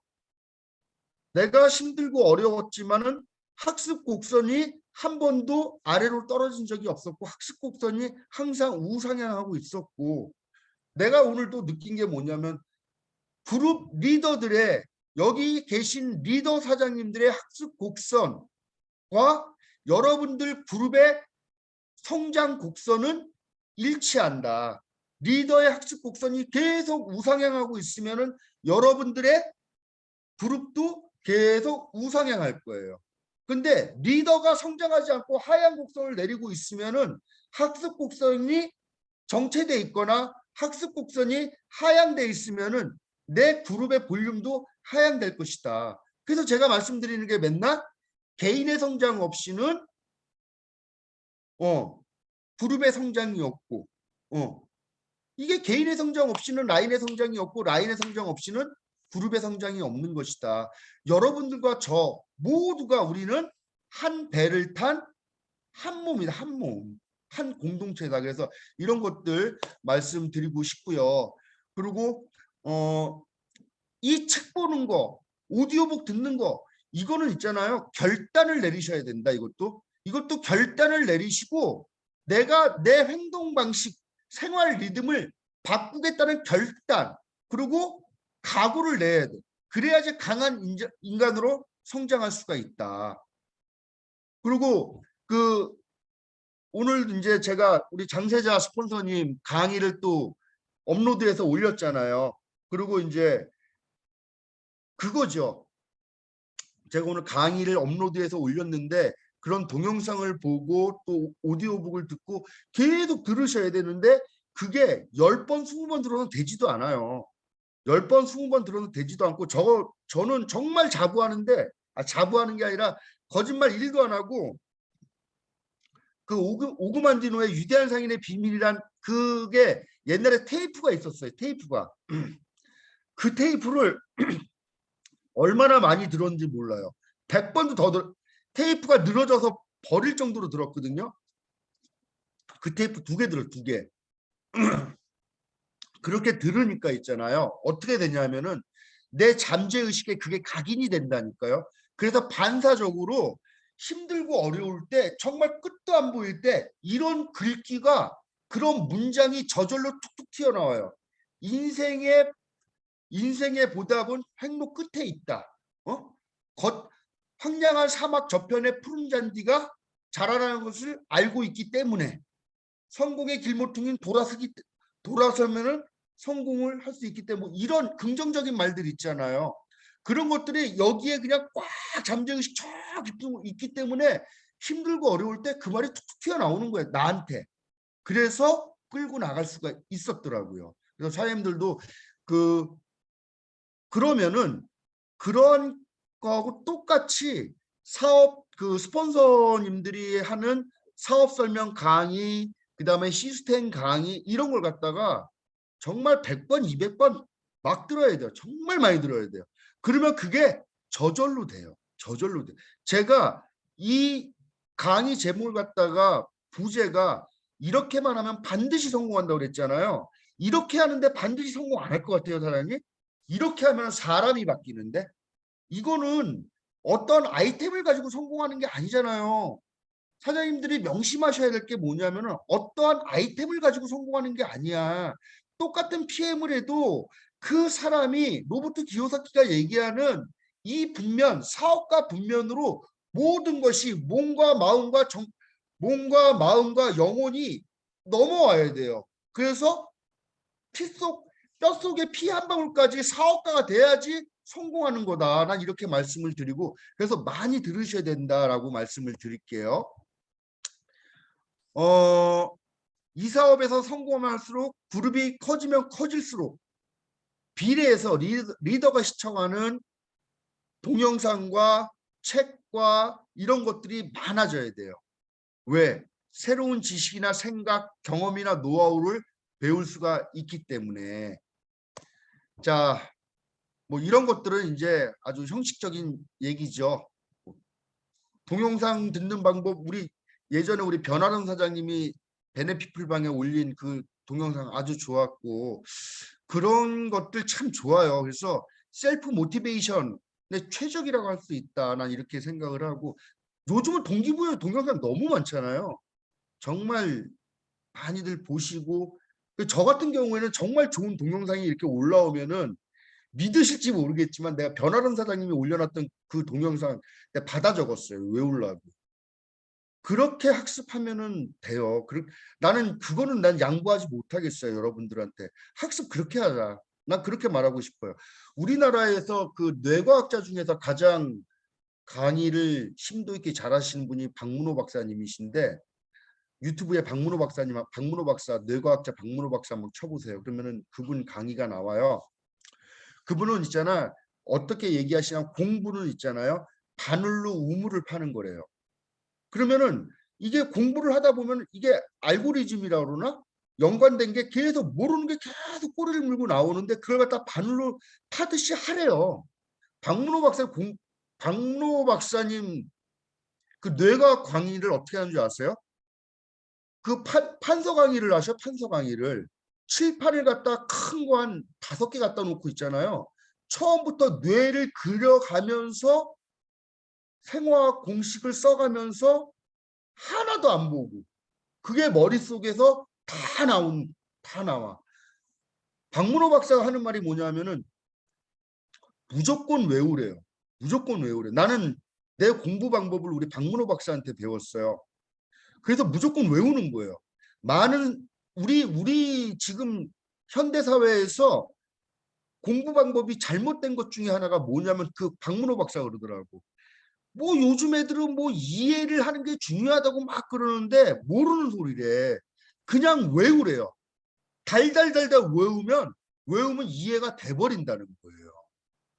내가 힘들고 어려웠지만은 학습 곡선이 한 번도 아래로 떨어진 적이 없었고 학습 곡선이 항상 우상향하고 있었고 내가 오늘 또 느낀 게 뭐냐면 그룹 리더들의 여기 계신 리더 사장님들의 학습 곡선과 여러분들 그룹의 성장 곡선은 일치한다. 리더의 학습 곡선이 계속 우상향하고 있으면은 여러분들의 그룹도 계속 우상향할 거예요. 근데 리더가 성장하지 않고 하향 곡선을 내리고 있으면은 학습 곡선이 정체돼 있거나 학습 곡선이 하향돼 있으면은 내 그룹의 볼륨도 하향될 것이다. 그래서 제가 말씀드리는 게 맨날 개인의 성장 없이는 그룹의 성장이 없고 이게 개인의 성장 없이는 라인의 성장이 없고 라인의 성장 없이는 그룹의 성장이 없는 것이다. 여러분들과 저 모두가 우리는 한 배를 탄 한 몸이다. 한 몸. 한 공동체다. 그래서 이런 것들 말씀드리고 싶고요. 그리고 이 책 보는 거, 오디오북 듣는 거 이거는 있잖아요. 결단을 내리셔야 된다. 이것도 결단을 내리시고 내가 내 행동 방식, 생활 리듬을 바꾸겠다는 결단 그리고 각오를 내야 돼. 그래야지 강한 인간으로 성장할 수가 있다. 그리고 오늘 이제 제가 우리 장세자 스폰서님 강의를 또 업로드해서 올렸잖아요. 그리고 이제 그거죠. 제가 오늘 강의를 업로드해서 올렸는데 그런 동영상을 보고 또 오디오북을 듣고 계속 들으셔야 되는데 그게 10번, 20번 들어도 되지도 않아요. 10번, 20번 들어도 되지도 않고 저는 정말 자부하는데 자부하는 게 아니라 거짓말 1도 안 하고 그 오그만디노의 위대한 상인의 비밀이란 그게 옛날에 테이프가 있었어요. 테이프가. 그 테이프를 얼마나 많이 들었는지 몰라요. 100번도 더 테이프가 늘어져서 버릴 정도로 들었거든요. 그 테이프 2개 들어 2개. 그렇게 들으니까 있잖아요. 어떻게 되냐면은 내 잠재의식에 그게 각인이 된다니까요. 그래서 반사적으로 힘들고 어려울 때 정말 끝도 안 보일 때 이런 글귀가 그런 문장이 저절로 툭툭 튀어나와요. 인생의 보답은 행복 끝에 있다. 황량한 사막 저편에 푸른 잔디가 자라나는 것을 알고 있기 때문에 성공의 길모퉁이는 돌아서면은 성공을 할 수 있기 때문에 이런 긍정적인 말들 있잖아요. 그런 것들이 여기에 그냥 꽉 잠재의식 쫙 있기 때문에 힘들고 어려울 때 그 말이 툭툭 튀어나오는 거예요. 나한테. 그래서 끌고 나갈 수가 있었더라고요. 그래서 사장님들도 그러면은 그런 거하고 똑같이 사업 스폰서님들이 하는 사업 설명 강의 그다음에 시스템 강의 이런 걸 갖다가 정말 100번, 200번 막 들어야 돼요. 정말 많이 들어야 돼요. 그러면 그게 저절로 돼요. 저절로 돼요. 제가 이 강의 제목을 갖다가 부제가 이렇게만 하면 반드시 성공한다고 그랬잖아요. 이렇게 하는데 반드시 성공 안 할 것 같아요, 사장님. 이렇게 하면 사람이 바뀌는데 이거는 어떤 아이템을 가지고 성공하는 게 아니잖아요. 사장님들이 명심하셔야 될 게 뭐냐면은 어떠한 아이템을 가지고 성공하는 게 아니야. 똑같은 PM을 해도 그 사람이 로버트 기요사키가 얘기하는 이 분면, 사업가 분면으로 모든 것이 몸과 마음과 영혼이 넘어와야 돼요. 그래서 뼛속에 피 한 방울까지 사업가가 돼야지 성공하는 거다. 난 이렇게 말씀을 드리고 그래서 많이 들으셔야 된다라고 말씀을 드릴게요. 이 사업에서 성공할수록 그룹이 커지면 커질수록 비례해서 리더가 시청하는 동영상과 책과 이런 것들이 많아져야 돼요. 왜? 새로운 지식이나 생각, 경험이나 노하우를 배울 수가 있기 때문에. 자, 뭐 이런 것들은 이제 아주 형식적인 얘기죠. 동영상 듣는 방법, 예전에 우리 변화론 사장님이 베네피플 방에 올린 그 동영상 아주 좋았고 그런 것들 참 좋아요. 그래서 셀프 모티베이션의 최적이라고 할 수 있다. 난 이렇게 생각을 하고 요즘은 동기부여 동영상 너무 많잖아요. 정말 많이들 보시고 저 같은 경우에는 정말 좋은 동영상이 이렇게 올라오면은 믿으실지 모르겠지만 내가 변화론 사장님이 올려놨던 그 동영상 내가 받아 적었어요. 외우려고. 그렇게 학습하면은 돼요. 나는 그거는 난 양보하지 못하겠어요. 여러분들한테. 학습 그렇게 하자. 난 그렇게 말하고 싶어요. 우리나라에서 그 뇌과학자 중에서 가장 강의를 심도 있게 잘하시는 분이 박문호 박사님이신데 유튜브에 박문호 박사, 뇌과학자 박문호 박사 한번 쳐보세요. 그러면은 그분 강의가 나와요. 그분은 있잖아. 어떻게 얘기하시냐면 공부는 있잖아요. 바늘로 우물을 파는 거래요. 그러면은 이게 공부를 하다 보면 이게 알고리즘이라 그러나 연관된 게 계속 모르는 게 계속 꼬리를 물고 나오는데 그걸 갖다 바늘로 파듯이 하래요. 박문호 박사님 그 뇌과학 강의를 어떻게 하는 줄 아세요? 그 판서 강의를 하셔. 판서 강의를 칠판을 갖다 큰 거 한 5개 갖다 놓고 있잖아요. 처음부터 뇌를 그려가면서 생화학 공식을 써가면서 하나도 안 보고 그게 머릿속에서 다 나와. 박문호 박사가 하는 말이 뭐냐면은 무조건 외우래요. 무조건 외우래. 나는 내 공부 방법을 우리 박문호 박사한테 배웠어요. 그래서 무조건 외우는 거예요. 많은 우리 지금 현대 사회에서 공부 방법이 잘못된 것 중에 하나가 뭐냐면 그 박문호 박사가 그러더라고. 뭐 요즘 애들은 뭐 이해를 하는 게 중요하다고 막 그러는데 모르는 소리래. 그냥 외우래요. 달달달달 외우면 이해가 돼버린다는 거예요.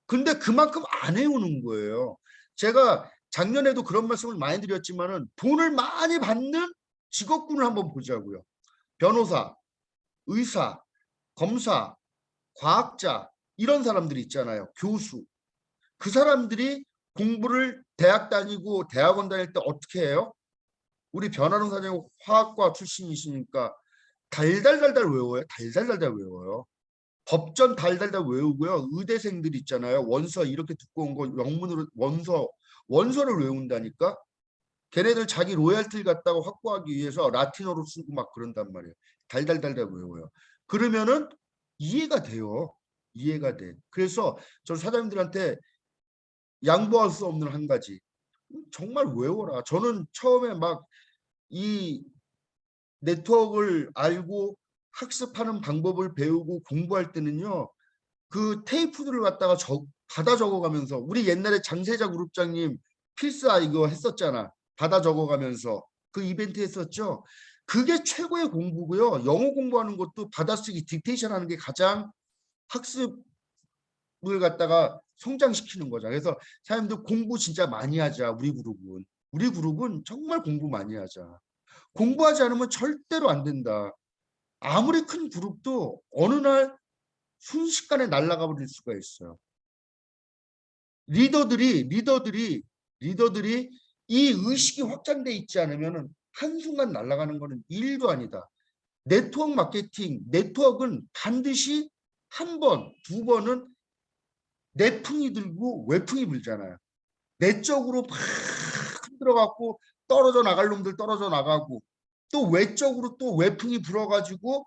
근데 그만큼 안 외우는 거예요. 제가 작년에도 그런 말씀을 많이 드렸지만은 돈을 많이 받는 직업군을 한번 보자고요. 변호사, 의사, 검사, 과학자 이런 사람들이 있잖아요. 교수. 그 사람들이 공부를 대학 다니고 대학원 다닐 때 어떻게 해요? 우리 변화론 사장님 화학과 출신이시니까 달달달달 외워요. 달달달달 외워요. 법전 달달달 외우고요. 의대생들 있잖아요. 원서 이렇게 두꺼운 거 영문으로 원서를 외운다니까. 걔네들 자기 로열티를 갖다가 확보하기 위해서 라틴어로 쓰고 막 그런단 말이에요. 달달달달 외워요. 그러면은 이해가 돼요. 이해가 돼. 그래서 저 사장님들한테 양보할 수 없는 한 가지. 정말 외워라. 저는 처음에 막 이 네트워크를 알고 학습하는 방법을 배우고 공부할 때는요. 그 테이프들을 갖다가 받아 적어가면서 우리 옛날에 장세자 그룹장님 필사 이거 했었잖아. 받아 적어가면서 그 이벤트 했었죠. 그게 최고의 공부고요. 영어 공부하는 것도 받아쓰기 딕테이션 하는 게 가장 학습을 갖다가 성장시키는 거죠. 그래서 사람들 공부 진짜 많이 하자. 우리 그룹은 정말 공부 많이 하자. 공부하지 않으면 절대로 안 된다. 아무리 큰 그룹도 어느 날 순식간에 날아가 버릴 수가 있어요. 리더들이 이 의식이 확장돼 있지 않으면 한순간 날아가는 거는 일도 아니다. 네트워크 마케팅, 네트워크는 반드시 한 번, 두 번은 내풍이 들고 외풍이 불잖아요. 내적으로 막 흔들어갖고 떨어져 나갈 놈들 떨어져 나가고, 또 외적으로 또 외풍이 불어가지고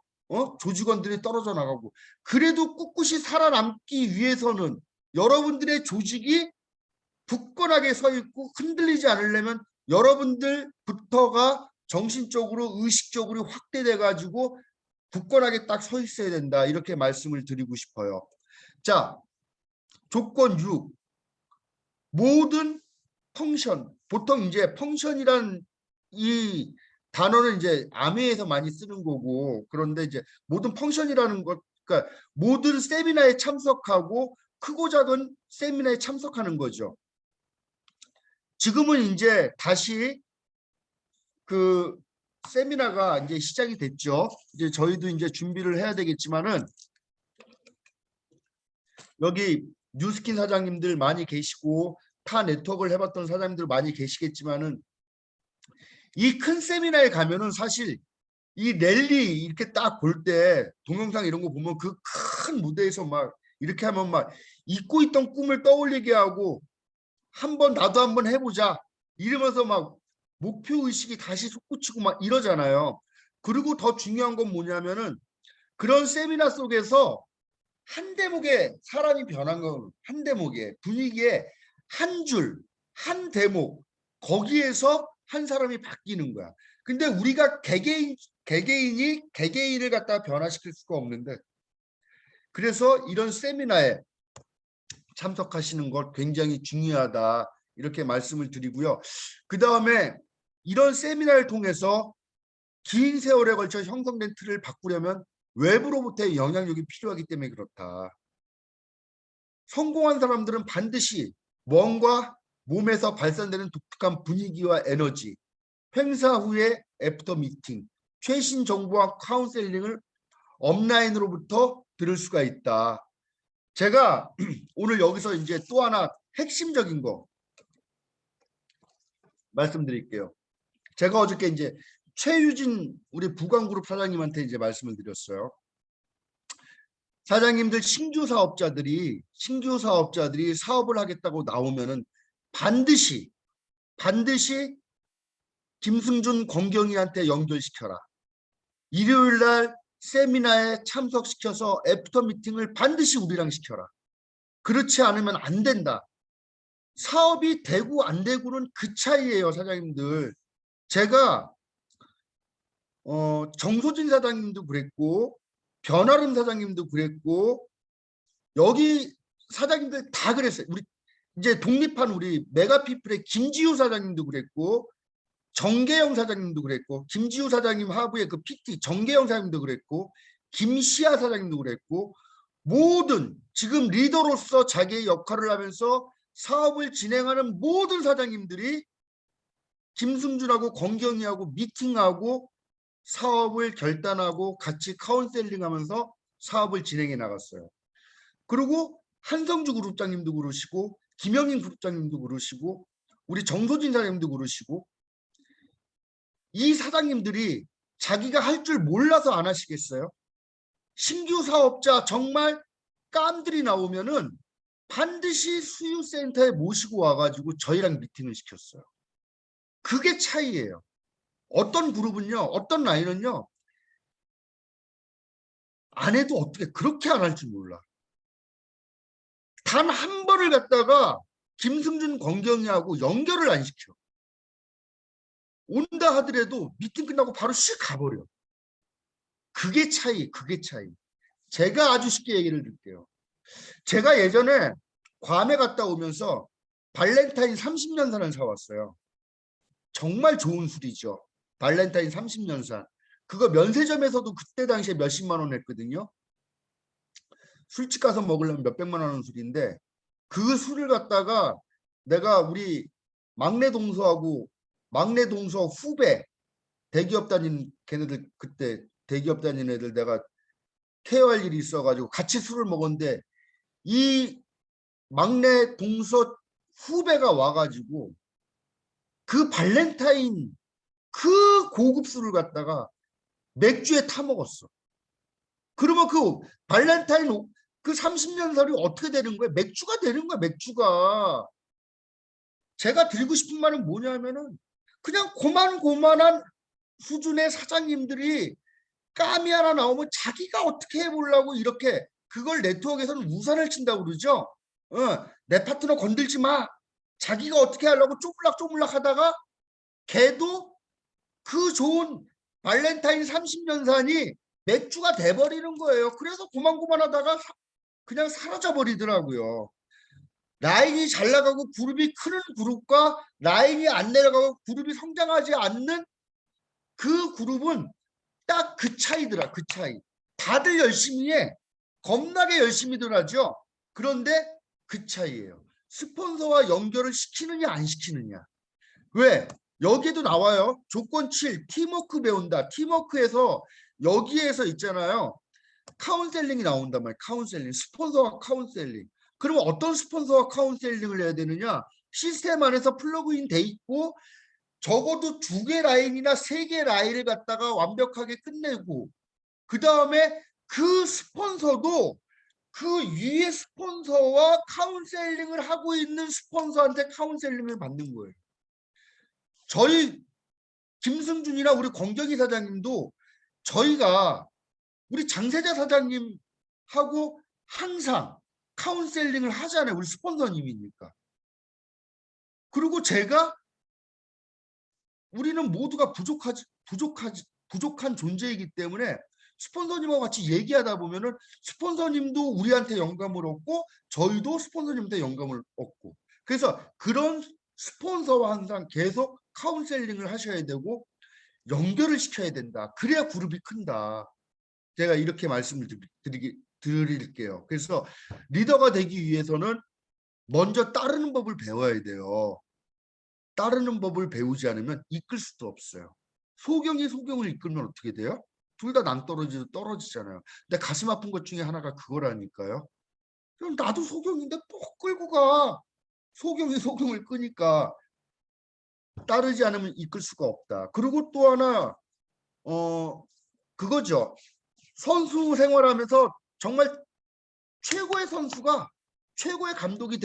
조직원들이 떨어져 나가고. 그래도 꿋꿋이 살아남기 위해서는 여러분들의 조직이 굳건하게 서 있고 흔들리지 않으려면 여러분들부터가 정신적으로 의식적으로 확대돼 가지고 굳건하게 딱 서 있어야 된다, 이렇게 말씀을 드리고 싶어요. 자, 조건 6. 모든 펑션. 보통 이제 펑션이란 이 단어는 이제 아메에서 많이 쓰는 거고, 그런데 이제 모든 펑션이라는 것, 그러니까 모든 세미나에 참석하고 크고 작은 세미나에 참석하는 거죠. 지금은 이제 다시 그 세미나가 이제 시작이 됐죠. 이제 저희도 이제 준비를 해야 되겠지만은, 여기 뉴스킨 사장님들 많이 계시고 타 네트워크를 해봤던 사장님들 많이 계시겠지만은, 이 큰 세미나에 가면은 사실 이 랠리 이렇게 딱 볼 때 동영상 이런 거 보면 그 큰 무대에서 막 이렇게 하면 막 잊고 있던 꿈을 떠올리게 하고, 한번 나도 한번 해보자 이러면서 막 목표 의식이 다시 솟구치고 막 이러잖아요. 그리고 더 중요한 건 뭐냐면은, 그런 세미나 속에서 한 대목에 사람이 변한 건, 한 대목에 분위기에 한 줄, 한 대목, 거기에서 한 사람이 바뀌는 거야. 근데 우리가 개개인이 개개인을 갖다가 변화시킬 수가 없는데, 그래서 이런 세미나에 참석하시는 것 굉장히 중요하다, 이렇게 말씀을 드리고요. 그 다음에 이런 세미나를 통해서 긴 세월에 걸쳐 형성된 틀을 바꾸려면 외부로부터의 영향력이 필요하기 때문에 그렇다. 성공한 사람들은 반드시 뭔가 몸에서 발산되는 독특한 분위기와 에너지, 행사 후에 애프터 미팅, 최신 정보와 카운셀링을 업라인으로부터 들을 수가 있다. 제가 오늘 여기서 이제 또 하나 핵심적인 거 말씀드릴게요. 제가 어저께 이제 최유진 우리 부광그룹 사장님한테 이제 말씀을 드렸어요. 사장님들, 신규 사업자들이 사업을 하겠다고 나오면은 반드시 김승준, 권경희한테 연결시켜라. 일요일 날 세미나에 참석시켜서 애프터 미팅을 반드시 우리랑 시켜라. 그렇지 않으면 안 된다. 사업이 되고 안 되고는 그 차이예요, 사장님들. 제가 정소진 사장님도 그랬고 변아름 사장님도 그랬고 여기 사장님들 다 그랬어요. 우리 이제 독립한 우리 메가피플의 김지우 사장님도 그랬고 정계영 사장님도 그랬고, 김지우 사장님 하부의 그 PT 정계영 사장님도 그랬고, 김시아 사장님도 그랬고, 모든 지금 리더로서 자기의 역할을 하면서 사업을 진행하는 모든 사장님들이 김승준하고 권경희하고 미팅하고 사업을 결단하고 같이 카운셀링하면서 사업을 진행해 나갔어요. 그리고 한성주 그룹장님도 그러시고, 김영인 그룹장님도 그러시고, 우리 정소진 사장님도 그러시고, 이 사장님들이 자기가 할 줄 몰라서 안 하시겠어요? 신규 사업자 정말 깜들이 나오면은 반드시 수유센터에 모시고 와가지고 저희랑 미팅을 시켰어요. 그게 차이예요. 어떤 그룹은요, 어떤 라인은요, 안 해도 어떻게 그렇게 안 할 줄 몰라. 단 한 번을 갖다가 김승준, 권경희하고 연결을 안 시켜. 온다 하더라도 미팅 끝나고 바로 씩 가버려. 그게 차이. 제가 아주 쉽게 얘기를 드릴게요. 제가 예전에 괌에 갔다 오면서 발렌타인 30년산을 사왔어요. 정말 좋은 술이죠. 발렌타인 30년산. 그거 면세점에서도 그때 당시에 몇십만 원 했거든요. 술집 가서 먹으려면 몇백만 원 하는 술인데, 그 술을 갖다가 내가 우리 막내 동서 후배, 대기업 다닌 걔네들, 그때 대기업 다닌 애들 내가 케어할 일이 있어가지고 같이 술을 먹었는데, 이 막내 동서 후배가 와가지고 그 발렌타인 그 고급 술을 갖다가 맥주에 타 먹었어. 그러면 그 발렌타인 그 30년 살이 어떻게 되는 거야? 맥주가 되는 거야, 맥주가. 제가 드리고 싶은 말은 뭐냐면은 그냥 고만고만한 수준의 사장님들이 까미 하나 나오면 자기가 어떻게 해보려고 이렇게 그걸 네트워크에서는 우산을 친다고 그러죠. 내 파트너 건들지 마. 자기가 어떻게 하려고 쪼물락쪼물락 하다가 걔도 그 좋은 발렌타인 30년 산이 맥주가 돼버리는 거예요. 그래서 고만고만하다가 그냥 사라져 버리더라고요. 라인이 잘 나가고 그룹이 크는 그룹과 라인이 안 내려가고 그룹이 성장하지 않는 그 그룹은 딱 그 차이더라. 그 차이. 다들 열심히 해. 겁나게 열심히들 하죠. 그런데 그 차이예요. 스폰서와 연결을 시키느냐 안 시키느냐. 왜? 여기에도 나와요. 조건 7. 팀워크 배운다. 팀워크에서 여기에서 있잖아요. 카운셀링이 나온단 말이에요. 카운셀링. 스폰서와 카운셀링. 그러면 어떤 스폰서와 카운셀링을 해야 되느냐? 시스템 안에서 플러그인 돼 있고 적어도 2개 라인이나 3개 라인을 갖다가 완벽하게 끝내고 그 다음에 그 스폰서도 그 위에 스폰서와 카운셀링을 하고 있는 스폰서한테 카운셀링을 받는 거예요. 저희 김승준이나 우리 권경희 사장님도 저희가 우리 장세자 사장님하고 항상 카운셀링을 하잖아요. 우리 스폰서님이니까. 그리고 제가 우리는 모두가 부족한 존재이기 때문에 스폰서님하고 같이 얘기하다 보면은 스폰서님도 우리한테 영감을 얻고 저희도 스폰서님한테 영감을 얻고 그래서 그런 스폰서와 항상 계속 카운셀링을 하셔야 되고 연결을 시켜야 된다. 그래야 그룹이 큰다. 제가 이렇게 말씀을 드릴게요. 그래서 리더가 되기 위해서는 먼저 따르는 법을 배워야 돼요. 따르는 법을 배우지 않으면 이끌 수도 없어요. 소경이 소경을 이끌면 어떻게 돼요? 둘 다 낭떠러지도 떨어지잖아요. 근데 가슴 아픈 것 중에 하나가 그거라니까요. 그럼 나도 소경인데 또 끌고 가. 소경이 소경을 끄니까 따르지 않으면 이끌 수가 없다. 그리고 또 하나 그거죠. 선수 생활하면서 정말 최고의 선수가 최고의 감독이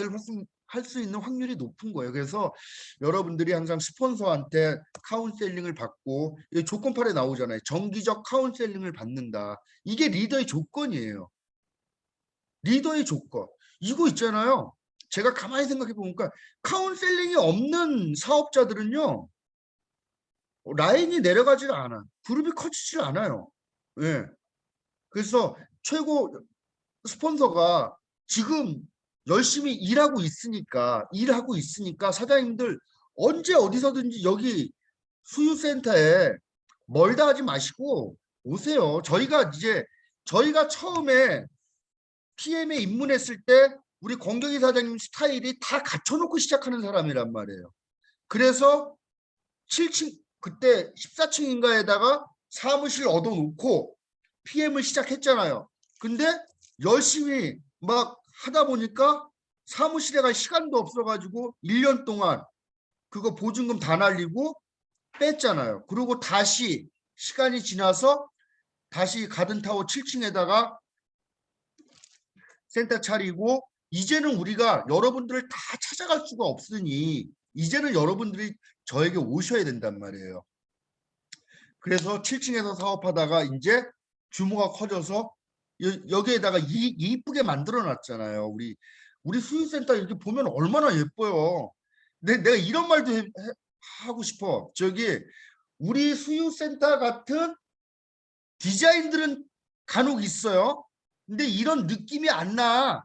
할 수 있는 확률이 높은 거예요. 그래서 여러분들이 항상 스폰서한테 카운셀링을 받고 조건팔에 나오잖아요. 정기적 카운셀링을 받는다. 이게 리더의 조건이에요. 리더의 조건. 이거 있잖아요. 제가 가만히 생각해 보니까 카운셀링이 없는 사업자들은요. 라인이 내려가질 않아. 그룹이 커지질 않아요. 예. 그래서 최고 스폰서가 지금 열심히 일하고 있으니까 사장님들 언제 어디서든지 여기 수유센터에 멀다 하지 마시고 오세요. 저희가 처음에 PM에 입문했을 때 우리 권경희 사장님 스타일이 다 갖춰놓고 시작하는 사람이란 말이에요. 그래서 7층 그때 14층인가에다가 사무실 얻어놓고 PM을 시작했잖아요. 근데 열심히 막 하다 보니까 사무실에 갈 시간도 없어가지고 1년 동안 그거 보증금 다 날리고 뺐잖아요. 그리고 다시 시간이 지나서 다시 가든타워 7층에다가 센터 차리고 이제는 우리가 여러분들을 다 찾아갈 수가 없으니 이제는 여러분들이 저에게 오셔야 된단 말이에요. 그래서 7층에서 사업하다가 이제 규모가 커져서 여기에다가 이쁘게 만들어 놨잖아요. 우리 수유센터 이렇게 보면 얼마나 예뻐요. 내가 이런 말도 하고 싶어. 우리 수유센터 같은 디자인들은 간혹 있어요. 근데 이런 느낌이 안 나.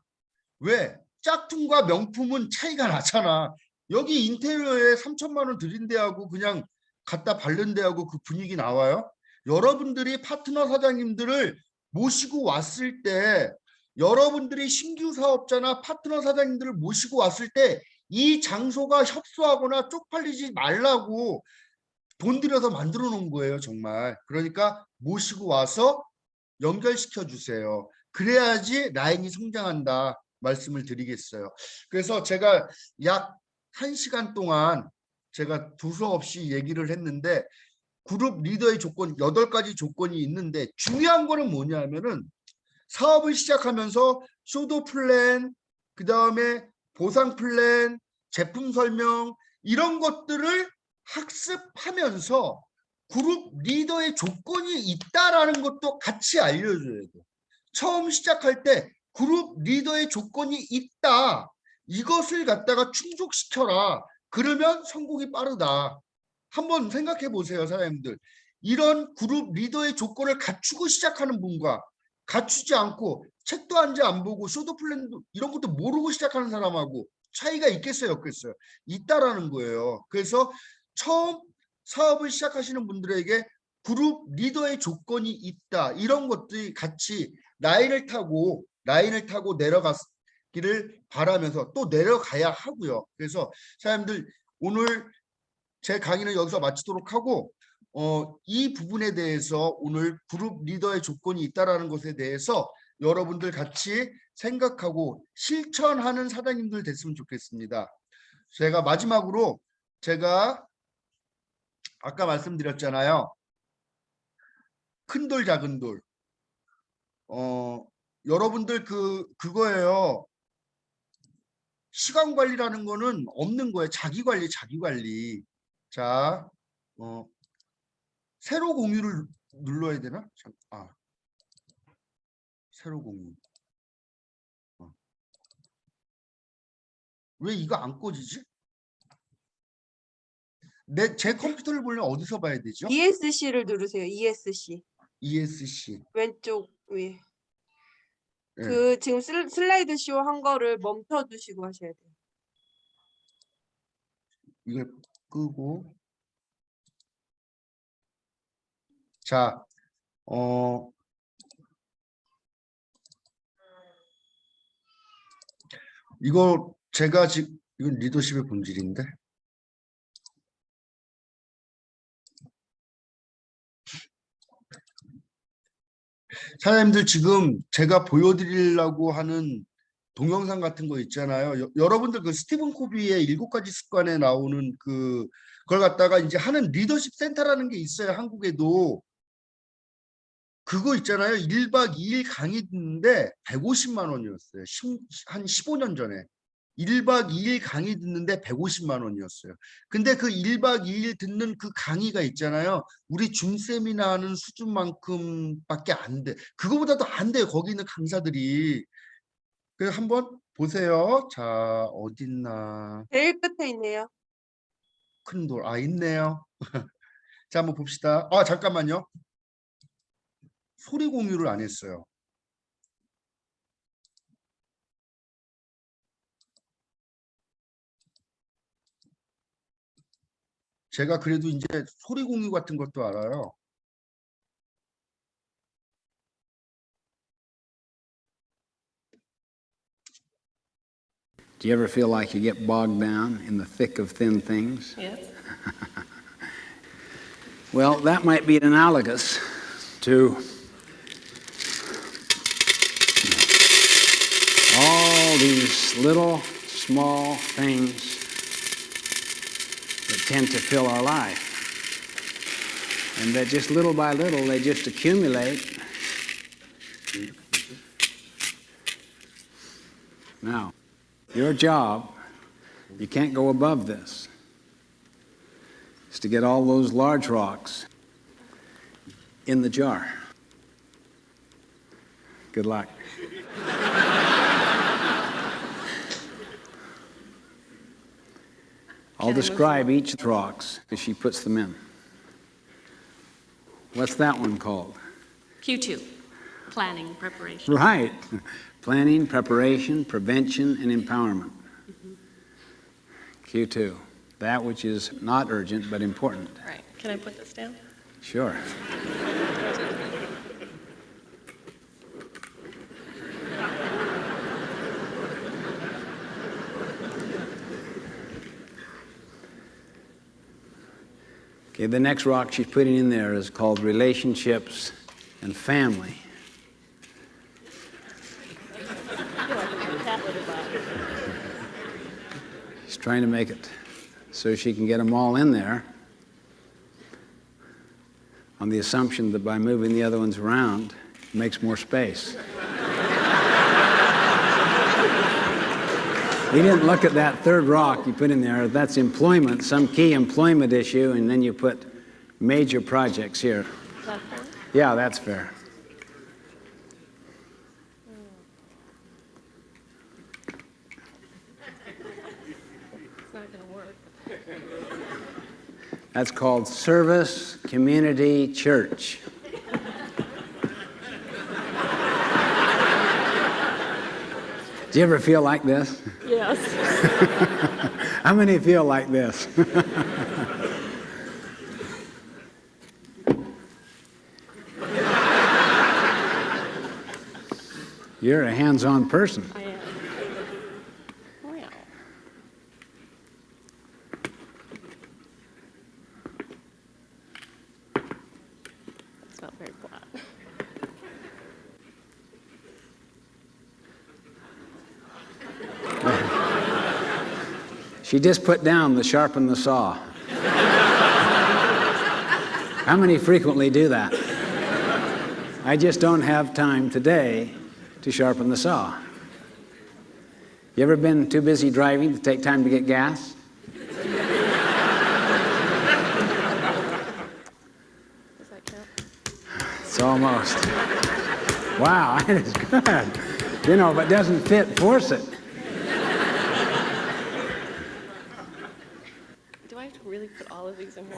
왜? 짝퉁과 명품은 차이가 나잖아. 여기 인테리어에 3천만 원 들인 데하고 그냥 갖다 바른 데하고 그 분위기 나와요. 여러분들이 파트너 사장님들을 모시고 왔을 때 여러분들이 신규 사업자나 파트너 사장님들을 모시고 왔을 때 이 장소가 협소하거나 쪽팔리지 말라고 돈 들여서 만들어 놓은 거예요, 정말. 그러니까 모시고 와서 연결시켜 주세요. 그래야지 라인이 성장한다 말씀을 드리겠어요. 그래서 제가 약 1시간 동안 제가 두서없이 얘기를 했는데 그룹 리더의 조건 8가지 조건이 있는데 중요한 거는 뭐냐면은 사업을 시작하면서 쇼도 플랜, 그다음에 보상 플랜, 제품 설명 이런 것들을 학습하면서 그룹 리더의 조건이 있다라는 것도 같이 알려줘야 돼. 처음 시작할 때 그룹 리더의 조건이 있다. 이것을 갖다가 충족시켜라. 그러면 성공이 빠르다. 한번 생각해 보세요, 사장님들. 이런 그룹 리더의 조건을 갖추고 시작하는 분과 갖추지 않고 책도 한 장 안 보고 쇼도 플랜도 이런 것도 모르고 시작하는 사람하고 차이가 있겠어요, 없겠어요? 있다라는 거예요. 그래서 처음 사업을 시작하시는 분들에게 그룹 리더의 조건이 있다. 이런 것들이 같이 라인을 타고 내려가기를 바라면서 또 내려가야 하고요. 그래서 사람들 오늘 제 강의는 여기서 마치도록 하고 이 부분에 대해서 오늘 그룹 리더의 조건이 있다라는 것에 대해서 여러분들 같이 생각하고 실천하는 사장님들 됐으면 좋겠습니다. 제가 마지막으로 제가 아까 말씀드렸잖아요. 큰 돌 작은 돌. 여러분들 그거예요. 시간 관리라는 거는 없는 거예요. 자기 관리. 자, 세로 공유를 눌러야 되나? 세로 공유. 왜 이거 안 꺼지지? 제 컴퓨터를 보려면 어디서 봐야 되죠? ESC를 누르세요. ESC. ESC. 왼쪽 위에. 예. 지금 슬라이드 쇼 한 거를 멈춰 두시고 하셔야 돼요. 이걸 끄고. 자, 이거 제가 지금 이건 리더십의 본질인데. 사장님들 지금 제가 보여드리려고 하는 동영상 같은 거 있잖아요. 여러분들 그 스티븐 코비의 7가지 습관에 나오는 그걸 갖다가 이제 하는 리더십 센터라는 게 있어요. 한국에도. 그거 있잖아요. 1박 2일 강의 듣는데 150만 원이었어요. 한 15년 전에. 1박 2일 강의 듣는데 150만 원이었어요. 근데 그 1박 2일 듣는 그 강의가 있잖아요. 우리 줌세미나 하는 수준만큼밖에 안 돼. 그거보다도 안 돼요. 거기 있는 강사들이. 그래서 한번 보세요. 자, 어딨나. 제일 끝에 있네요. 큰 돌. 있네요. 자, 한번 봅시다. 잠깐만요. 소리 공유를 안 했어요. 제가 그래도 이제 소리 공유 같은 것도 알아요. Do you ever feel like you get bogged down in the thick of thin things? Yes. Well, that might be analogous to all these little, small things that tend to fill our life. And that just little by little, they just accumulate. Now, your job, you can't go above this, is to get all those large rocks in the jar. Good luck. I'll describe each of the rocks as she puts them in. What's that one called? Q2, planning, preparation. Right. Planning, preparation, prevention, and empowerment. Q2. That which is not urgent but important. Right. Can I put this down? Sure. Okay, the next rock she's putting in there is called relationships and family. She's trying to make it so she can get them all in there on the assumption that by moving the other ones around, it makes more space. You didn't look at that third rock you put in there. That's employment, some key employment issue, and then you put major projects here. Is that fair? Yeah, that's fair. It's not gonna work. That's called Service Community Church. Do you ever feel like this? Yes. How many feel like this? You're a hands-on person. I am. Well. It's not very flat. She just put down the sharpen the saw. How many frequently do that? I just don't have time today to sharpen the saw. You ever been too busy driving to take time to get gas? Does that count? It's almost. Wow, that is good. You know, if it doesn't fit, force it. Do I have to really put all of these in here?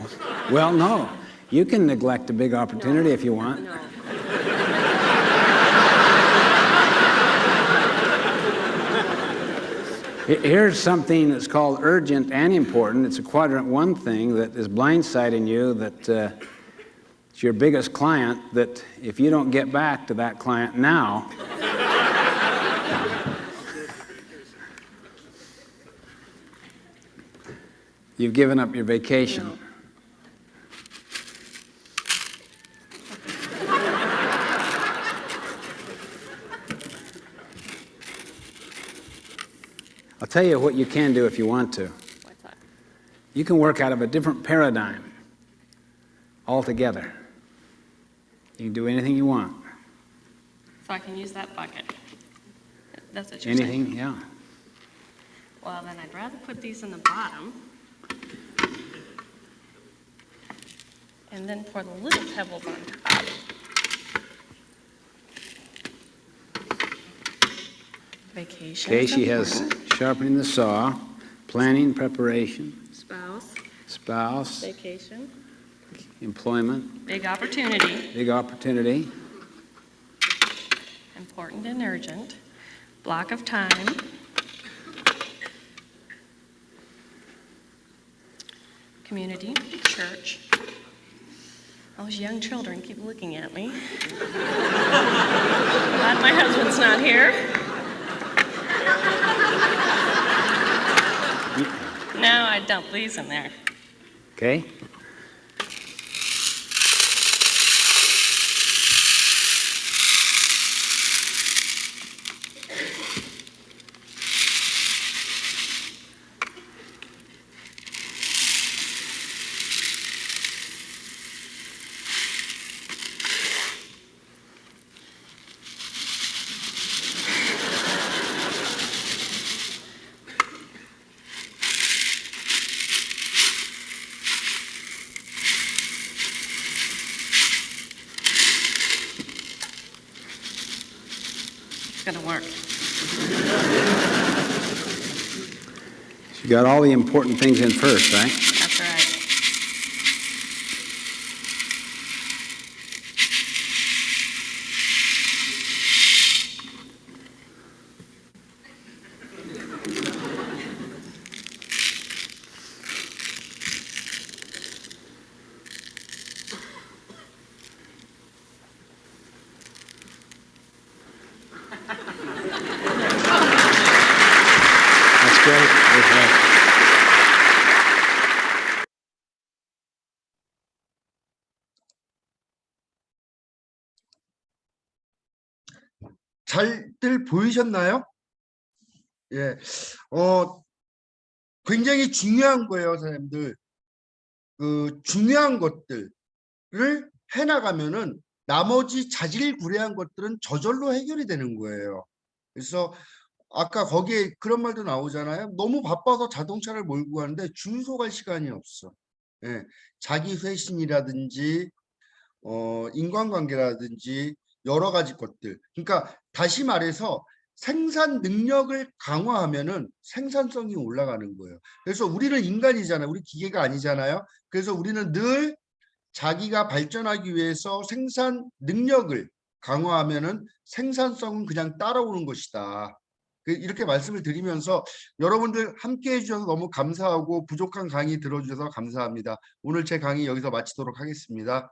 Well, no. You can neglect a big opportunity if you want. No. Here's something that's called urgent and important. It's a quadrant 1 thing that is blindsiding you, that it's your biggest client, that if you don't get back to that client now, you've given up your vacation. I'll tell you what you can do if you want to. What's that? You can work out of a different paradigm altogether. You can do anything you want. So I can use that bucket. That's what you're saying? Anything, yeah. Well, then I'd rather put these in the bottom. And then pour the little pebbles on top. Vacation. Okay, is she has important. sharpening the saw, planning, preparation, Spouse, spouse, vacation, employment, big opportunity, big opportunity, important and urgent, block of time, community, church. Those young children keep looking at me. Glad my husband's not here. No, I dump these in there. okay? It's gonna work. You got all the important things in first, right? That's right. That's great. That's great. 잘들 보이셨나요? 예. 굉장히 중요한 거예요, 사람들. 그 중요한 것들을 해나가면은 나머지 자질구레한 것들은 저절로 해결이 되는 거예요. 그래서 아까 거기에 그런 말도 나오잖아요. 너무 바빠서 자동차를 몰고 가는데 주유소 갈 시간이 없어. 예, 자기 회신이라든지 인간관계라든지 여러 가지 것들. 그러니까 다시 말해서 생산 능력을 강화하면은 생산성이 올라가는 거예요. 그래서 우리는 인간이잖아요. 우리 기계가 아니잖아요. 그래서 우리는 늘 자기가 발전하기 위해서 생산 능력을 강화하면은 생산성은 그냥 따라오는 것이다. 이렇게 말씀을 드리면서 여러분들 함께 해주셔서 너무 감사하고 부족한 강의 들어주셔서 감사합니다. 오늘 제 강의 여기서 마치도록 하겠습니다.